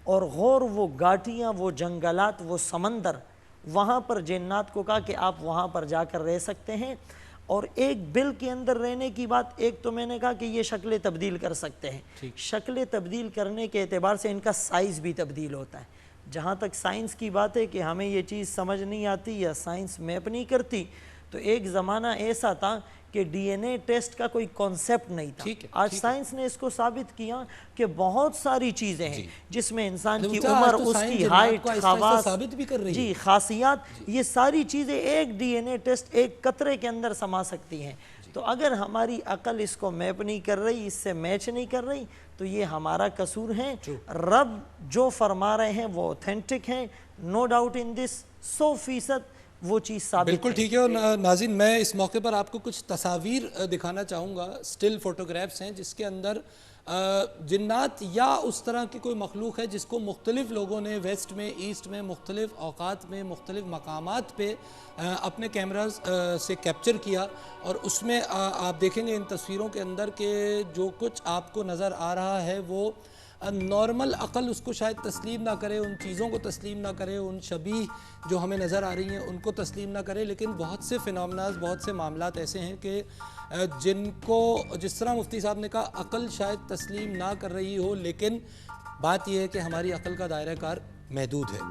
S2: اور غور وہ گھاٹیاں، وہ جنگلات، وہ سمندر، وہاں پر جنات کو کہا کہ آپ وہاں پر جا کر رہ سکتے ہیں. اور ایک بل کے اندر رہنے کی بات، ایک تو میں نے کہا کہ یہ شکلیں تبدیل کر سکتے ہیں. شکلیں تبدیل کرنے کے اعتبار سے ان کا سائز بھی تبدیل ہوتا ہے. جہاں تک سائنس کی بات ہے کہ ہمیں یہ چیز سمجھ نہیں آتی یا سائنس میپ نہیں کرتی، تو ایک زمانہ ایسا تھا کہ ڈی این اے ٹیسٹ کا کوئی کانسیپٹ نہیں تھا. آج سائنس نے اس کو ثابت کیا کہ بہت ساری چیزیں ہیں جس میں انسان کی عمر، اس کی ہائٹ، خواص، جی خاصیات، یہ ساری چیزیں ایک ڈی این اے ٹیسٹ ایک قطرے کے اندر سما سکتی ہیں. تو اگر ہماری عقل اس کو میپ نہیں کر رہی، اس سے میچ نہیں کر رہی، تو یہ ہمارا قصور ہے. رب جو فرما رہے ہیں وہ اوتھینٹک ہیں، نو ڈاؤٹ ان دس، 100% وہ چیز ثابت ہے.
S1: بالکل ٹھیک ہے. اور ناظرین، میں اس موقع پر آپ کو کچھ تصاویر دکھانا چاہوں گا. سٹل فوٹوگرافس ہیں جس کے اندر جنات یا اس طرح کی کوئی مخلوق ہے جس کو مختلف لوگوں نے ویسٹ میں، ایسٹ میں، مختلف اوقات میں، مختلف مقامات پہ اپنے کیمراز سے کیپچر کیا. اور اس میں آپ دیکھیں گے ان تصویروں کے اندر کہ جو کچھ آپ کو نظر آ رہا ہے وہ نارمل عقل اس کو شاید تسلیم نہ کرے، ان چیزوں کو تسلیم نہ کرے، ان شبیہ جو ہمیں نظر آ رہی ہیں ان کو تسلیم نہ کرے، لیکن بہت سے فینومناز، بہت سے معاملات ایسے ہیں کہ جن کو جس طرح مفتی صاحب نے کہا عقل شاید تسلیم نہ کر رہی ہو، لیکن بات یہ ہے کہ ہماری عقل کا دائرہ کار محدود ہے۔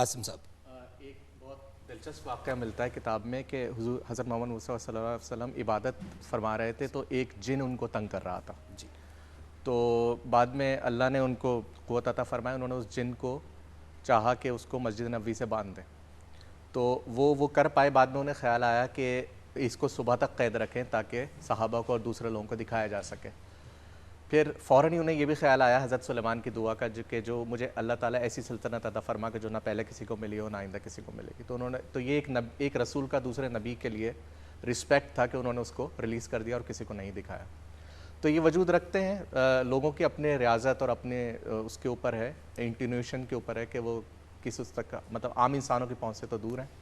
S1: عاصم صاحب،
S8: ایک بہت دلچسپ واقعہ ملتا ہے کتاب میں کہ حضور حضرت محمد مصطفیٰ صلی اللہ علیہ وسلم عبادت فرما رہے تھے تو ایک جن ان کو تنگ کر رہا تھا
S1: جی،
S8: تو بعد میں اللہ نے ان کو قوت عطا فرمایا، انہوں نے اس جن کو چاہا کہ اس کو مسجد نبوی سے باندھ دیں، تو وہ کر پائے۔ بعد میں انہیں خیال آیا کہ اس کو صبح تک قید رکھیں تاکہ صحابہ کو اور دوسرے لوگوں کو دکھایا جا سکے۔ پھر فوراً ہی انہیں یہ بھی خیال آیا حضرت سلیمان کی دعا کا کہ جو مجھے اللہ تعالیٰ ایسی سلطنت عطا فرما کہ جو نہ پہلے کسی کو ملی ہو نہ آئندہ کسی کو ملے گی، تو انہوں نے تو یہ ایک رسول کا دوسرے نبی کے لیے رسپیکٹ تھا کہ انہوں نے اس کو ریلیز کر دیا اور کسی کو نہیں دکھایا۔ تو یہ وجود رکھتے ہیں لوگوں کی اپنے ریاضت اور اپنے اس کے اوپر ہے، انٹینیوشن کے اوپر ہے کہ وہ کس اس تک مطلب عام انسانوں کی پہنچ سے تو دور ہیں۔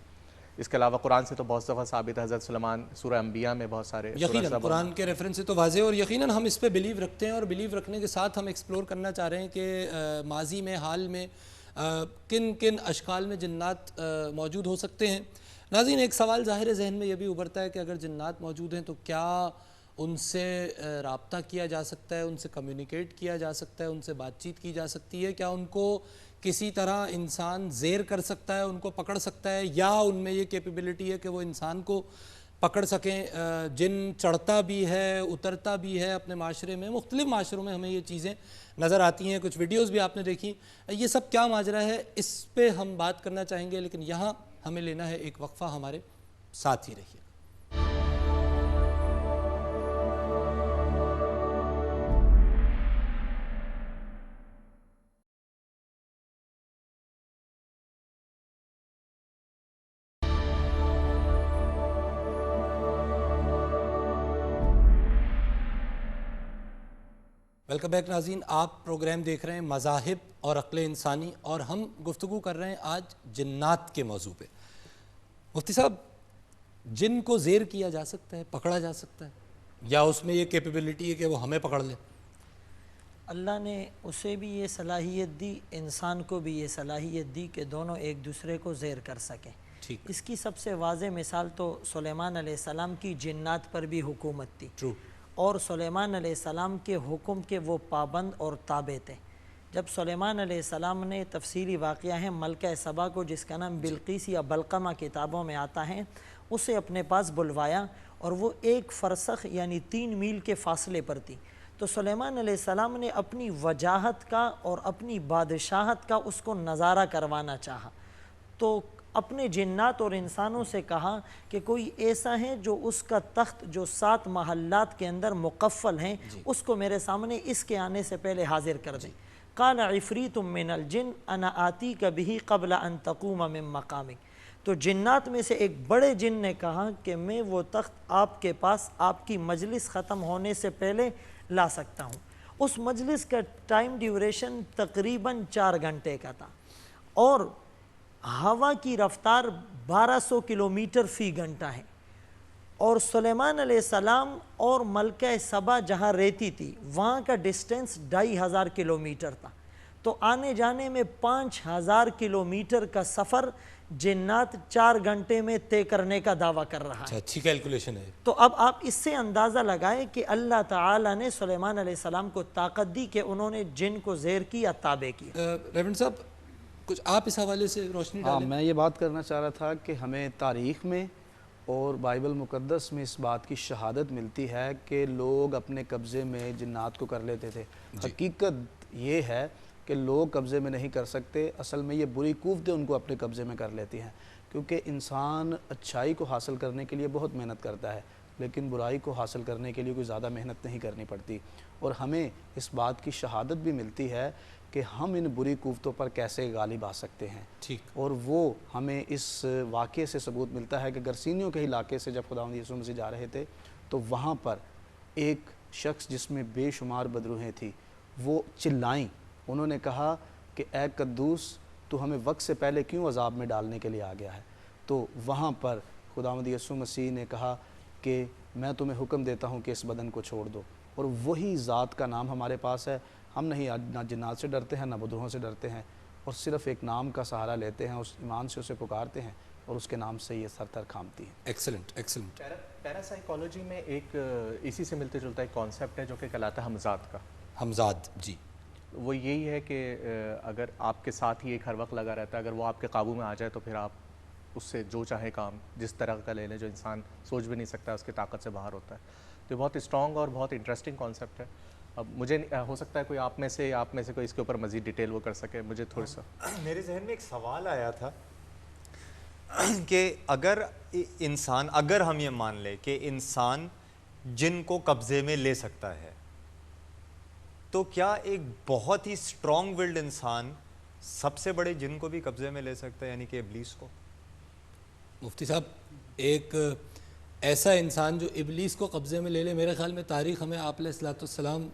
S8: اس کے علاوہ قرآن سے تو بہت دفعہ ثابت ہے، حضرت سلیمان سورہ انبیاء میں بہت سارے
S1: یقیناً قرآن کے ریفرنس سے تو واضح، اور یقیناً ہم اس پہ بلیو رکھتے ہیں، اور بلیو رکھنے کے ساتھ ہم ایکسپلور کرنا چاہ رہے ہیں کہ ماضی میں، حال میں کن کن اشکال میں جنات موجود ہو سکتے ہیں۔ ناظرین، ایک سوال ظاہر ذہن میں یہ بھی ابھرتا ہے کہ اگر جنات موجود ہیں تو کیا ان سے رابطہ کیا جا سکتا ہے، ان سے کمیونیکیٹ کیا جا سکتا ہے، ان سے بات چیت کی جا سکتی ہے؟ کیا ان کو کسی طرح انسان زیر کر سکتا ہے، ان کو پکڑ سکتا ہے، یا ان میں یہ کیپیبلٹی ہے کہ وہ انسان کو پکڑ سکیں؟ جن چڑھتا بھی ہے، اترتا بھی ہے اپنے معاشرے میں، مختلف معاشروں میں ہمیں یہ چیزیں نظر آتی ہیں، کچھ ویڈیوز بھی آپ نے دیکھی۔ یہ سب کیا ماجرا ہے، اس پہ ہم بات کرنا چاہیں گے، لیکن یہاں ہمیں لینا ہے ایک وقفہ، ہمارے ساتھ ہی رہیے۔ ویلکم بیک ناظرین، آپ پروگرام دیکھ رہے ہیں مذاہب اور عقل انسانی، اور ہم گفتگو کر رہے ہیں آج جنات کے موضوع پہ۔ مفتی صاحب، جن کو زیر کیا جا سکتا ہے، پکڑا جا سکتا ہے، یا اس میں یہ کیپیبلٹی ہے کہ وہ ہمیں پکڑ لے؟
S2: اللہ نے اسے بھی یہ صلاحیت دی، انسان کو بھی یہ صلاحیت دی کہ دونوں ایک دوسرے کو زیر کر سکیں۔
S1: ٹھیک،
S2: اس کی سب سے واضح مثال تو سلیمان علیہ السلام کی جنات پر بھی حکومت تھی،
S1: ٹرو،
S2: اور سلیمان علیہ السلام کے حکم کے وہ پابند اور تابع تھے۔ جب سلیمان علیہ السلام نے، تفصیلی واقعہ ہے، ملکہ سبا کو، جس کا نام بلقیس یا بلقمہ کتابوں میں آتا ہے، اسے اپنے پاس بلوایا، اور وہ 1 فرسخ یعنی 3 میل کے فاصلے پر تھی۔ تو سلیمان علیہ السلام نے اپنی وجاہت کا اور اپنی بادشاہت کا اس کو نظارہ کروانا چاہا، تو اپنے جنات اور انسانوں سے کہا کہ کوئی ایسا ہے جو اس کا تخت جو 7 محلات کے اندر مقفل ہیں، اس کو میرے سامنے اس کے آنے سے پہلے حاضر کر دیں۔ قال عفریت من الجن انا آتیک بہ قبل ان تقوم من مقامک۔ تو جنات میں سے ایک بڑے جن نے کہا کہ میں وہ تخت آپ کے پاس آپ کی مجلس ختم ہونے سے پہلے لا سکتا ہوں۔ اس مجلس کا ٹائم ڈیوریشن تقریباً 4 گھنٹے کا تھا، اور ہوا کی رفتار 1200 کلومیٹر فی گھنٹہ ہے، اور سلیمان علیہ السلام اور ملکہ سبا جہاں رہتی تھی وہاں کا ڈسٹینس 2500 کلومیٹر تھا، تو آنے جانے میں 5000 کلومیٹر کا سفر جنات 4 گھنٹے میں طے کرنے کا دعویٰ کر رہا ہے۔
S1: اچھی کیلکولیشن ہے۔
S2: تو اب آپ اس سے اندازہ لگائیں کہ اللہ تعالیٰ نے سلیمان علیہ السلام کو طاقت دی کہ انہوں نے جن کو زیر کیا، تابع کیا۔
S1: ریورنڈ صاحب کچھ آپ اس حوالے سے روشنی
S3: ہاں،
S1: ڈالیں۔
S3: میں یہ بات کرنا چاہ رہا تھا کہ ہمیں تاریخ میں اور بائبل مقدس میں اس بات کی شہادت ملتی ہے کہ لوگ اپنے قبضے میں جنات کو کر لیتے تھے۔ حقیقت یہ ہے کہ لوگ قبضے میں نہیں کر سکتے، اصل میں یہ بری قوتیں ان کو اپنے قبضے میں کر لیتی ہیں، کیونکہ انسان اچھائی کو حاصل کرنے کے لیے بہت محنت کرتا ہے، لیکن برائی کو حاصل کرنے کے لیے کوئی زیادہ محنت نہیں کرنی پڑتی، اور ہمیں اس بات کی شہادت بھی ملتی ہے کہ ہم ان بری قوتوں پر کیسے غالب آ سکتے ہیں۔
S1: ٹھیک،
S3: اور وہ ہمیں اس واقعے سے ثبوت ملتا ہے کہ گرسینیوں کے علاقے سے جب خداوند یسوع مسیح جا رہے تھے تو وہاں پر ایک شخص جس میں بے شمار بدروہیں تھی وہ چلائیں، انہوں نے کہا کہ اے قدوس تو ہمیں وقت سے پہلے کیوں عذاب میں ڈالنے کے لیے آ گیا ہے؟ تو وہاں پر خداوند یسوع مسیح نے کہا کہ میں تمہیں حکم دیتا ہوں کہ اس بدن کو چھوڑ دو، اور وہی ذات کا نام ہمارے پاس ہے۔ ہم نہیں نہ جنات سے ڈرتے ہیں نہ بدروہوں سے ڈرتے ہیں، اور صرف ایک نام کا سہارا لیتے ہیں، اس ایمان سے اسے پکارتے ہیں، اور اس کے نام سے یہ سر تر کھامتی ہے۔
S1: Excellent excellent.
S8: پیراسائیکالوجی میں ایک اسی سے ملتے جلتا ایک کانسیپٹ ہے جو کہ کہلاتا ہے ہمزاد کا۔
S1: حمزاد، جی،
S8: وہ یہی ہے کہ اگر آپ کے ساتھ ہی ایک ہر وقت لگا رہتا ہے، اگر وہ آپ کے قابو میں آ جائے تو پھر آپ اس سے جو چاہے کام جس طرح کا لے لیں جو انسان سوچ بھی نہیں سکتا، اس کی طاقت سے باہر ہوتا ہے۔ تو یہ بہت اسٹرانگ اور بہت انٹرسٹنگ کانسیپٹ ہے۔ اب مجھے ہو سکتا ہے کوئی آپ میں سے کوئی اس کے اوپر مزید ڈیٹیل وہ کر سکے، مجھے تھوڑا سا
S5: میرے ذہن میں ایک سوال آیا تھا کہ اگر ہم یہ مان لیں کہ انسان جن کو قبضے میں لے سکتا ہے، تو کیا ایک بہت ہی اسٹرانگ ولڈ انسان سب سے بڑے جن کو بھی قبضے میں لے سکتا ہے، یعنی کہ ابلیس کو؟
S1: مفتی صاحب، ایک ایسا انسان جو ابلیس کو قبضے میں لے لے، میرے خیال میں تاریخ ہمیں آپ علیہ الصلوۃ والسلام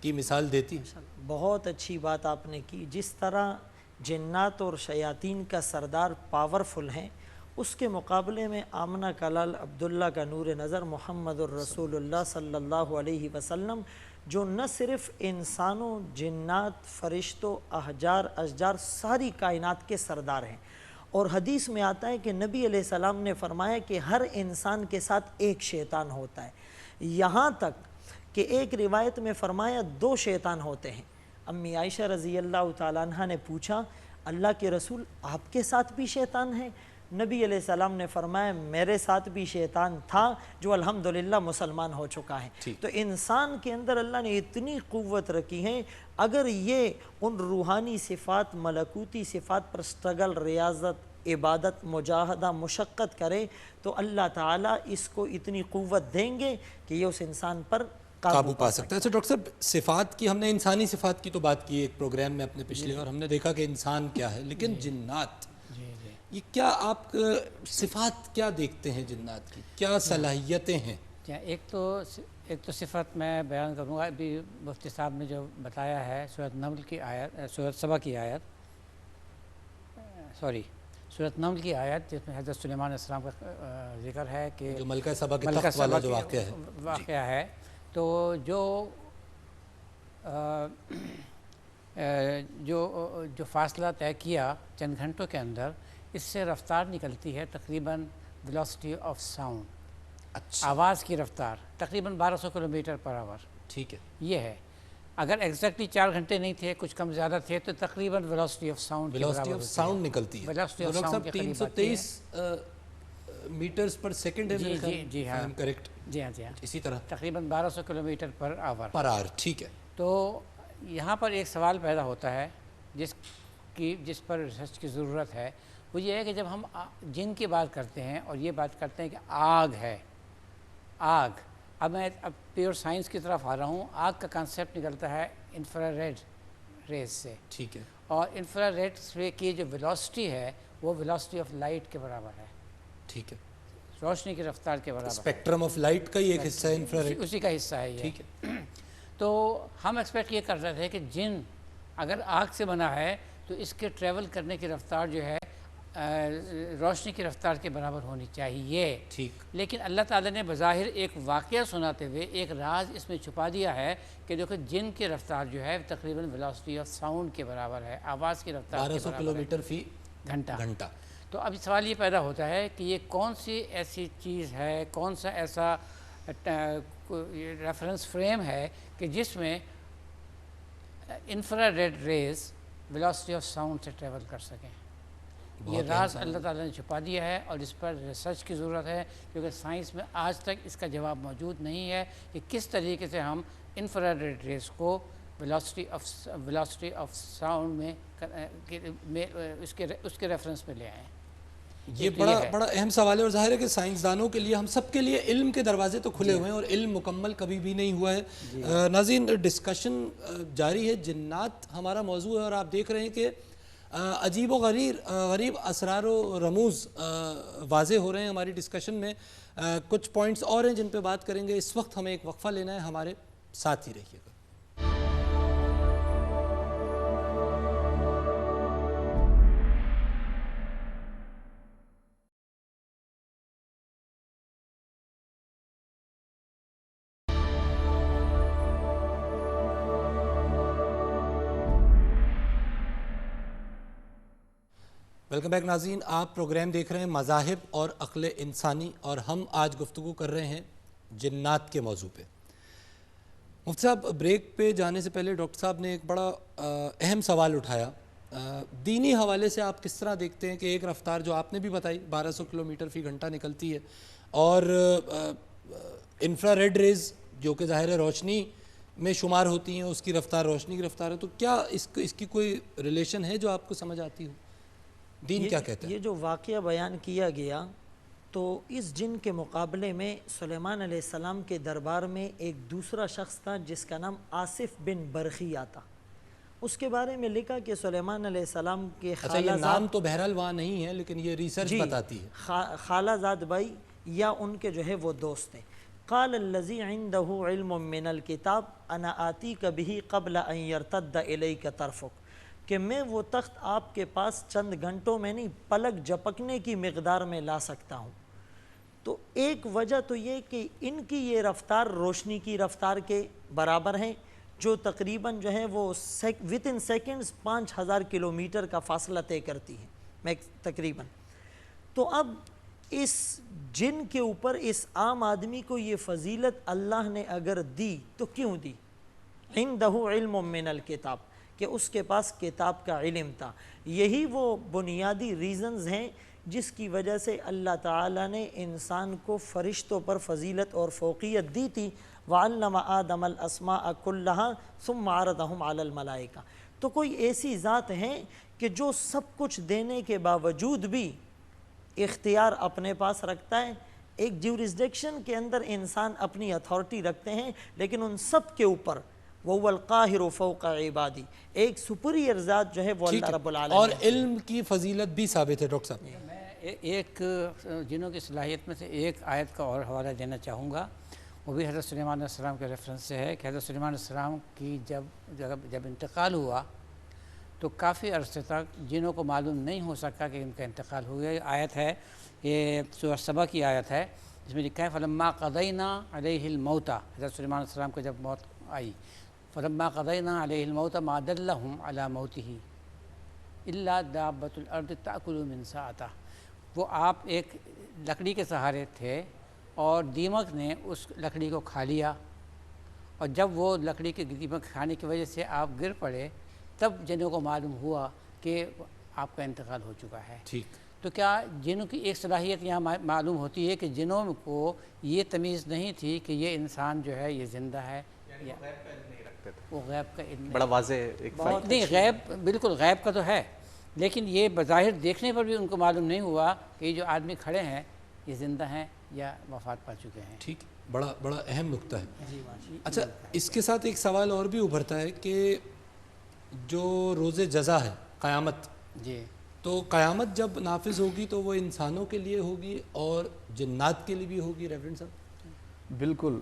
S1: کی مثال دیتی ہے۔
S2: بہت اچھی بات آپ نے کی۔ جس طرح جنات اور شیاطین کا سردار پاورفل ہیں، اس کے مقابلے میں آمنہ کا لال عبداللہ کا نور نظر محمد الرسول اللہ صلی اللہ علیہ وسلم، جو نہ صرف انسانوں، جنات، فرشتوں، احجار، اشجار، ساری کائنات کے سردار ہیں۔ اور حدیث میں آتا ہے کہ نبی علیہ السلام نے فرمایا کہ ہر انسان کے ساتھ ایک شیطان ہوتا ہے، یہاں تک کہ ایک روایت میں فرمایا 2 شیطان ہوتے ہیں۔ امی عائشہ رضی اللہ تعالیٰ عنہ نے پوچھا اللہ کے رسول آپ کے ساتھ بھی شیطان ہے؟ نبی علیہ السلام نے فرمایا میرے ساتھ بھی شیطان تھا جو الحمدللہ مسلمان ہو چکا ہے۔ تو انسان کے اندر اللہ نے اتنی قوت رکھی ہے، اگر یہ ان روحانی صفات، ملکوتی صفات پر سٹرگل، ریاضت، عبادت، مجاہدہ، مشقت کرے تو اللہ تعالیٰ اس کو اتنی قوت دیں گے کہ یہ اس انسان پر
S1: قابو پا سکتا ہے۔ اچھا ڈاکٹر صاحب، صفات کی ہم نے انسانی صفات کی تو بات کی ایک پروگرام میں اپنے پچھلے، اور ہم نے دیکھا کہ انسان کیا ہے، لیکن جنات، یہ کیا آپ صفات کیا دیکھتے ہیں جنات کی، کیا صلاحیتیں ہیں؟
S4: ایک تو صفت میں بیان کروں گا، ابھی مفتی صاحب نے جو بتایا ہے سورۃ نمل کی آیت، سورۃ سبا کی آیت، سورۃ نمل کی آیت جس میں حضرت سلیمان علیہ السلام کا ذکر ہے کہ
S1: جو ملکہ سبا کے تخت والا جو واقعہ ہے،
S4: تو جو جو فاصلہ طے کیا چند گھنٹوں کے اندر، اس سے رفتار نکلتی ہے تقریباً ویلوسٹی آف ساؤنڈ،
S1: اچھا
S4: آواز کی رفتار تقریباً 1200 کلومیٹر پر آور.
S1: ٹھیک ہے.
S4: یہ ہے. اگر ایگزیکٹلی 4 گھنٹے نہیں تھے، کچھ کم زیادہ تھے، تو تقریباً velocity of sound
S1: velocity of sound نکلتی ہے.
S4: ویلوسٹی آف
S1: ڈاکٹر
S4: ساؤنڈ
S1: صاحب
S4: کے قریب آتی ہے.
S1: 323 میٹرز پر سیکنڈ ہے میرے خیال.
S4: جی ہاں
S1: کریکٹ.
S4: جی ہاں جی ہاں
S1: اسی طرح
S4: تقریباً 1200 کلومیٹر پر آور.
S1: پر آور. ٹھیک ہے.
S4: تو یہاں پر ایک سوال پیدا ہوتا ہے جس پر ریسرچ کی ضرورت ہے. وہ یہ ہے کہ جب ہم جن کی بات کرتے ہیں اور یہ بات کرتے ہیں کہ آگ ہے، آگ، اب میں پیور سائنس کی طرف آ رہا ہوں. آگ کا کانسیپٹ نکلتا ہے انفرا ریڈ ریز سے.
S1: ٹھیک ہے.
S4: اور انفرا ریڈ کی جو ویلوسٹی ہے وہ ویلوسٹی آف لائٹ کے برابر ہے.
S1: ٹھیک ہے.
S4: روشنی کی رفتار کے برابر.
S1: اسپیکٹرم آف لائٹ کا ہی ایک حصہ ہے انفرا ریڈ.
S4: اسی کا حصہ ہے یہ.
S1: ٹھیک ہے.
S4: تو ہم ایکسپیکٹ یہ کر رہے تھے کہ جن اگر آگ سے بنا ہے تو اس کے ٹریول کرنے کی رفتار جو ہے روشنی کی رفتار کے برابر ہونی چاہیے.
S1: ٹھیک.
S4: لیکن اللہ تعالیٰ نے بظاہر ایک واقعہ سناتے ہوئے ایک راز اس میں چھپا دیا ہے کہ دیکھو جن کی رفتار جو ہے تقریباً ویلوسٹی آف ساؤنڈ کے برابر ہے، آواز کی رفتار کے
S1: 1200
S4: برابر
S1: کلومیٹر فی
S4: گھنٹہ. تو اب سوال یہ پیدا ہوتا ہے کہ یہ کون سی ایسی چیز ہے، کون سا ایسا ریفرنس فریم ہے کہ جس میں infrared rays velocity of sound سے ٹریول کر سکیں. یہ راز اللہ تعالیٰ نے چھپا دیا ہے اور اس پر ریسرچ کی ضرورت ہے، کیونکہ سائنس میں آج تک اس کا جواب موجود نہیں ہے کہ کس طریقے سے ہم انفرا ریڈ ریز کو ویلوسٹی آف ساؤنڈ میں اس کے ریفرنس میں لے آئیں.
S1: یہ بڑا اہم سوال ہے، اور ظاہر ہے کہ سائنسدانوں کے لیے، ہم سب کے لیے علم کے دروازے تو کھلے ہوئے ہیں اور علم مکمل کبھی بھی نہیں ہوا ہے. ناظرین، ڈسکشن جاری ہے. جنات ہمارا موضوع ہے اور آپ دیکھ رہے ہیں کہ عجیب و غریب اسرار و رموز واضح ہو رہے ہیں ہماری ڈسکشن میں. کچھ پوائنٹس اور ہیں جن پہ بات کریں گے. اس وقت ہمیں ایک وقفہ لینا ہے، ہمارے ساتھ ہی رہیے گا. ویلکم بیک ناظرین. آپ پروگرام دیکھ رہے ہیں مذاہب اور عقل انسانی، اور ہم آج گفتگو کر رہے ہیں جنات کے موضوع پہ. مفتی صاحب، بریک پہ جانے سے پہلے ڈاکٹر صاحب نے ایک بڑا اہم سوال اٹھایا. دینی حوالے سے آپ کس طرح دیکھتے ہیں کہ ایک رفتار جو آپ نے بھی بتائی 1200 کلومیٹر فی گھنٹہ نکلتی ہے، اور انفرا ریڈ ریز جو کہ ظاہر روشنی میں شمار ہوتی ہیں، اس کی رفتار روشنی کی رفتار ہے، تو کیا اس کی کوئی ریلیشن ہے جو آپ کو سمجھ آتی ہو؟ دین کیا کہتا ہے؟
S2: یہ جو واقعہ بیان کیا گیا، تو اس جن کے مقابلے میں سلیمان علیہ السلام کے دربار میں ایک دوسرا شخص تھا جس کا نام آصف بن برخیہ تھا. اس کے بارے میں لکھا کہ سلیمان علیہ السلام کے
S1: یہ نام تو بہرحال وہاں نہیں ہے، لیکن یہ ریسرچ بتاتی ہے
S2: خالہ زاد بھائی یا ان کے جو ہے وہ دوست تھے. قال الذی عنده علم من الکتاب انا آتیک به قبل ان یرتد الیک طرفک، کہ میں وہ تخت آپ کے پاس چند گھنٹوں میں نہیں، پلک جھپکنے کی مقدار میں لا سکتا ہوں. تو ایک وجہ تو یہ کہ ان کی یہ رفتار روشنی کی رفتار کے برابر ہیں، جو تقریباً جو ہے وہ within seconds 5000 کلومیٹر کا فاصلہ طے کرتی ہے تقریباً. تو اب اس جن کے اوپر اس عام آدمی کو یہ فضیلت اللہ نے اگر دی تو کیوں دی؟ عندہ علم من الکتاب، کہ اس کے پاس کتاب کا علم تھا. یہی وہ بنیادی ریزنز ہیں جس کی وجہ سے اللہ تعالیٰ نے انسان کو فرشتوں پر فضیلت اور فوقیت دی تھی. وَعَلَّمَ آدَمَ الْأَسْمَاءَ كُلَّهَا ثُمَّ عَرَضَهُمْ عَلَى الْمَلَائِكَةِ. تو کوئی ایسی ذات ہیں کہ جو سب کچھ دینے کے باوجود بھی اختیار اپنے پاس رکھتا ہے. ایک جیورسڈکشن کے اندر انسان اپنی اتھارٹی رکھتے ہیں، لیکن ان سب کے اوپر وَهُوَ الْقَاهِرُ فَوْقَ عِبَادِهِ، ایک سپریئر ذات جو ہے وہ اللہ رب العالمین.
S1: اور علم کی فضیلت بھی ثابت ہے. ڈاکٹر صاحب،
S4: میں ایک جنوں کی صلاحیت میں سے ایک آیت کا اور حوالہ دینا چاہوں گا. وہ بھی حضرت سلیمان علیہ السلام کے ریفرنس سے ہے کہ حضرت سلیمان علیہ السلام کی جب انتقال ہوا تو کافی عرصے تک جنوں کو معلوم نہیں ہو سکا کہ ان کا انتقال ہو گیا. یہ آیت ہے، یہ سورہ سبا کی آیت ہے، جس میں لکھا ہے فَلَمَّا قَضَيْنَا عَلَيْهِ الْمَوْتَ. حضرت سلیمان علیہ السلام کو جب موت آئی فلما قضینا علیہ الموت ما دلہم علی موتہ الا دابۃ الارض تأکل من ساعتہ. وہ آپ ایک لکڑی کے سہارے تھے اور دیمک نے اس لکڑی کو کھا لیا، اور جب وہ لکڑی کے دیمک کھانے کی وجہ سے آپ گر پڑے تب جنوں کو معلوم ہوا کہ آپ کا انتقال ہو چکا ہے.
S1: ٹھیک.
S4: تو کیا جنوں کی ایک صلاحیت یہاں معلوم ہوتی ہے کہ جنوں کو یہ تمیز نہیں تھی کہ یہ انسان جو ہے یہ زندہ ہے یا وہ غیب کا علم
S8: بڑا واضح ایک
S4: بہت نہیں، غیب بالکل غیب کا تو ہے، لیکن یہ بظاہر دیکھنے پر بھی ان کو معلوم نہیں ہوا کہ یہ جو آدمی کھڑے ہیں یہ زندہ ہیں یا وفات پا چکے ہیں.
S1: ٹھیک. بڑا اہم نکتہ ہے. اچھا، اس کے ساتھ ایک سوال اور بھی ابھرتا ہے کہ جو روز جزا ہے قیامت،
S4: جی
S1: تو قیامت جب نافذ ہوگی تو وہ انسانوں کے لیے ہوگی اور جنات کے لیے بھی ہوگی ریورنڈ صاحب؟
S3: بالکل.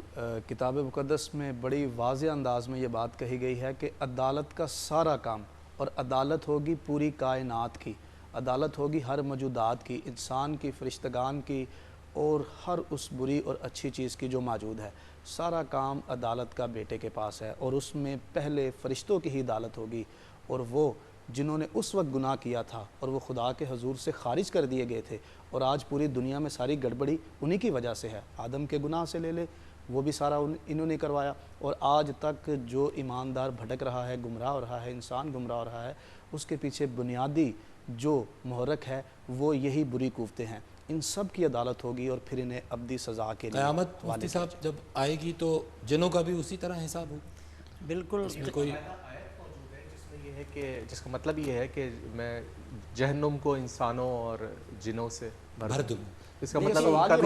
S3: کتاب مقدس میں بڑی واضح انداز میں یہ بات کہی گئی ہے کہ عدالت کا سارا کام، اور عدالت ہوگی پوری کائنات کی، عدالت ہوگی ہر موجودات کی، انسان کی، فرشتگان کی، اور ہر اس بری اور اچھی چیز کی جو موجود ہے. سارا کام عدالت کا بیٹے کے پاس ہے، اور اس میں پہلے فرشتوں کی ہی عدالت ہوگی، اور وہ جنہوں نے اس وقت گناہ کیا تھا اور وہ خدا کے حضور سے خارج کر دیے گئے تھے، اور آج پوری دنیا میں ساری گڑبڑی انہی کی وجہ سے ہے. آدم کے گناہ سے لے لے، وہ بھی سارا انہوں نے کروایا، اور آج تک جو ایماندار بھٹک رہا ہے، گمراہ ہو رہا ہے، انسان گمراہ ہو رہا ہے، اس کے پیچھے بنیادی جو محرک ہے وہ یہی بری قوتیں ہیں. ان سب کی عدالت ہوگی اور پھر انہیں ابدی سزا کے لیے
S1: قیامت مفتی صاحب جب آئے گی تو جنوں کا بھی اسی طرح حساب ہوگا؟
S2: بالکل.
S1: اس میں کوئی
S8: یہ ہے کہ جس کا مطلب یہ ہے کہ میں جہنم کو انسانوں اور جنوں سے بھر دوں. اس کا مطلب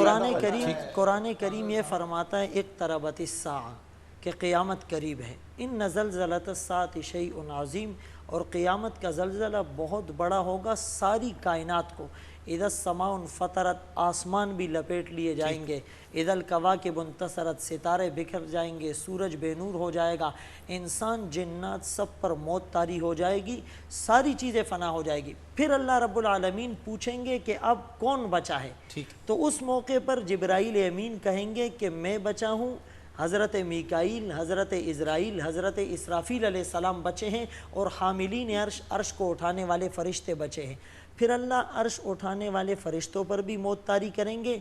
S2: قرآن کریم یہ فرماتا ہے اقتربت الساعہ، کہ قیامت قریب ہے. ان زلزلۃ الساعۃ شیء عظیم، اور قیامت کا زلزلہ بہت بڑا ہوگا ساری کائنات کو. اذا السماء انفطرت، آسمان بھی لپیٹ لیے جائیں گے. اذا الکواکب انتصرت، ستارے بکھر جائیں گے، سورج بے نور ہو جائے گا، انسان جنات سب پر موت طاری ہو جائے گی، ساری چیزیں فنا ہو جائے گی. پھر اللہ رب العالمین پوچھیں گے کہ اب کون بچا ہے؟ تو اس موقع پر جبرائیل امین کہیں گے کہ میں بچا ہوں، حضرت میکائیل، حضرت عزرائیل، حضرت اسرافیل علیہ السلام بچے ہیں، اور حاملین عرش، عرش کو اٹھانے والے فرشتے بچے ہیں. پھر اللہ عرش اٹھانے والے فرشتوں پر بھی موت طاری کریں گے،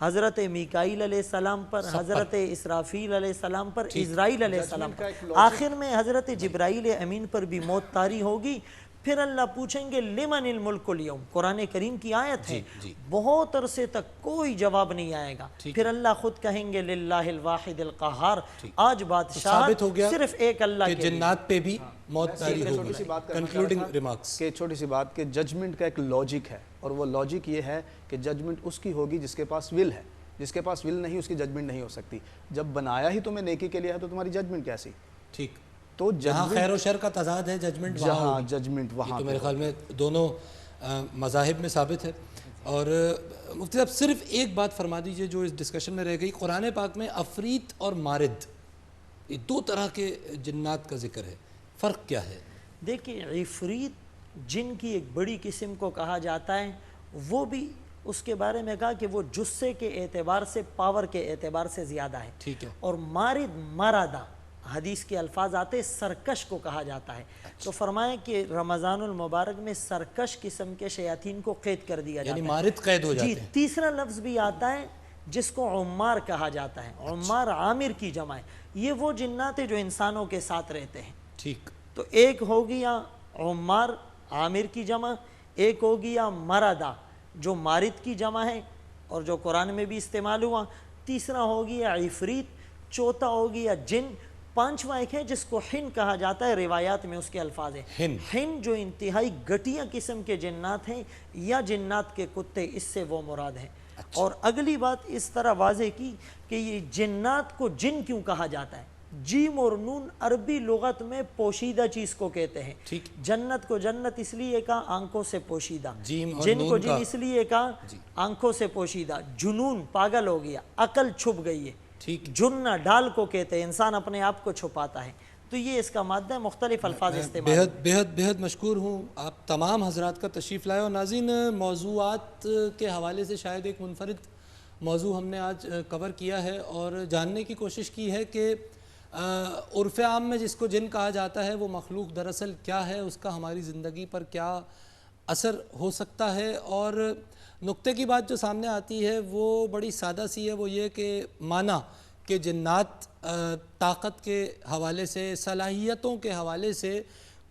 S2: حضرت میکائیل علیہ السلام پر، حضرت اسرافیل علیہ السلام پر، عزرائیل علیہ السلام پر، آخر میں حضرت جبرائیل امین پر بھی موت طاری ہوگی. پھر اللہ پوچھیں گے لمن الملک اليوم، قرآن کریم کی آیت ہے، بہت عرصے تک کوئی جواب نہیں آئے گا. پھر اللہ خود کہیں گے للہ الواحد القہار، آج بادشاہت صرف ایک اللہ کے لیے.
S1: جنات پہ بھی موت طاری ہوگی. کنکلوڈنگ ریمارکس
S3: کہ چھوٹی سی بات کہ ججمنٹ کا ایک لاجک ہے، اور وہ لاجک یہ ہے کہ ججمنٹ اس کی ہوگی جس کے پاس ول ہے. جس کے پاس ول نہیں اس کی ججمنٹ نہیں ہو سکتی. جب بنایا ہی تمہیں نیکی کے لیے ہے تو تمہاری ججمنٹ کیسی؟ ٹھیک. تو جہاں
S1: خیر و شر کا تضاد ہے ججمنٹ
S3: جہاں ججمنٹ وہاں،
S1: تو میرے خیال میں دونوں مذاہب میں ثابت ہے. اور مفتی صاحب صرف ایک بات فرما دیجئے جو اس ڈسکشن میں رہ گئی. قرآن پاک میں عفریت اور مارد، یہ دو طرح کے جنات کا ذکر ہے، فرق کیا ہے؟
S2: دیکھیں، عفریت جن کی ایک بڑی قسم کو کہا جاتا ہے، وہ بھی اس کے بارے میں کہا کہ وہ جثے کے اعتبار سے، پاور کے اعتبار سے زیادہ ہے.
S1: ٹھیک ہے.
S2: اور مارد، مارادہ، حدیث کے الفاظ آتے سرکش کو کہا جاتا ہے. تو فرمایا کہ رمضان المبارک میں سرکش قسم کے شیاطین کو قید کر دیا جاتا ہے،
S1: یعنی مارد قید ہو جاتے ہیں.
S2: جی. تیسرا لفظ بھی آتا ہے جس کو عمار کہا جاتا ہے. عمار عامر کی جمع ہے. یہ وہ جنات ہیں جو انسانوں کے ساتھ رہتے ہیں.
S1: ٹھیک.
S2: تو ایک ہو گیا عمار عامر کی جمع، ایک ہو گیا مرادہ جو مارد کی جمع ہے اور جو قرآن میں بھی استعمال ہوا، تیسرا ہو گیا عفریت، چوتھا ہو گیا جن، پانچواں ایک ہے جس کو حن کہا جاتا ہے، روایات میں اس کے الفاظ ہیں حن، جو انتہائی گھٹیا قسم کے جنات ہیں یا جنات کے کتے، اس سے وہ مراد ہیں. اور اگلی بات اس طرح واضح کی کہ یہ جنات کو جن کیوں کہا جاتا ہے. جیم اور نون عربی لغت میں پوشیدہ چیز کو کہتے ہیں. جنت کو جنت اس لیے کہا آنکھوں سے پوشیدہ، جن کو جن اس لیے کہا آنکھوں سے پوشیدہ. جنون پاگل ہو گیا، عقل چھپ گئی ہے. جنہ ڈال کو کہتے ہیں، انسان اپنے آپ کو چھپاتا ہے. تو یہ اس کا مادہ ہے، مختلف الفاظ استعمال.
S1: بہت مشکور ہوں آپ تمام حضرات کا تشریف لائے. اور ناظرین، موضوعات کے حوالے سے شاید ایک منفرد موضوع ہم نے آج کور کیا ہے اور جاننے کی کوشش کی ہے کہ عرف عام میں جس کو جن کہا جاتا ہے وہ مخلوق دراصل کیا ہے، اس کا ہماری زندگی پر کیا اثر ہو سکتا ہے. اور نقطے کی بات جو سامنے آتی ہے وہ بڑی سادہ سی ہے، وہ یہ کہ مانا کہ جنات طاقت کے حوالے سے، صلاحیتوں کے حوالے سے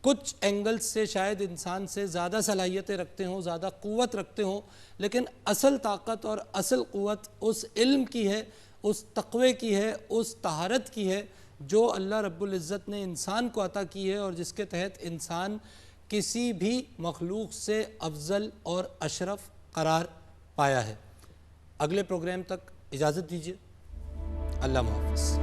S1: کچھ اینگلز سے شاید انسان سے زیادہ صلاحیتیں رکھتے ہوں، زیادہ قوت رکھتے ہوں، لیکن اصل طاقت اور اصل قوت اس علم کی ہے، اس تقوی کی ہے، اس طہارت کی ہے جو اللہ رب العزت نے انسان کو عطا کی ہے، اور جس کے تحت انسان کسی بھی مخلوق سے افضل اور اشرف قرار پایا ہے. اگلے پروگرام تک اجازت دیجیے. اللہ حافظ.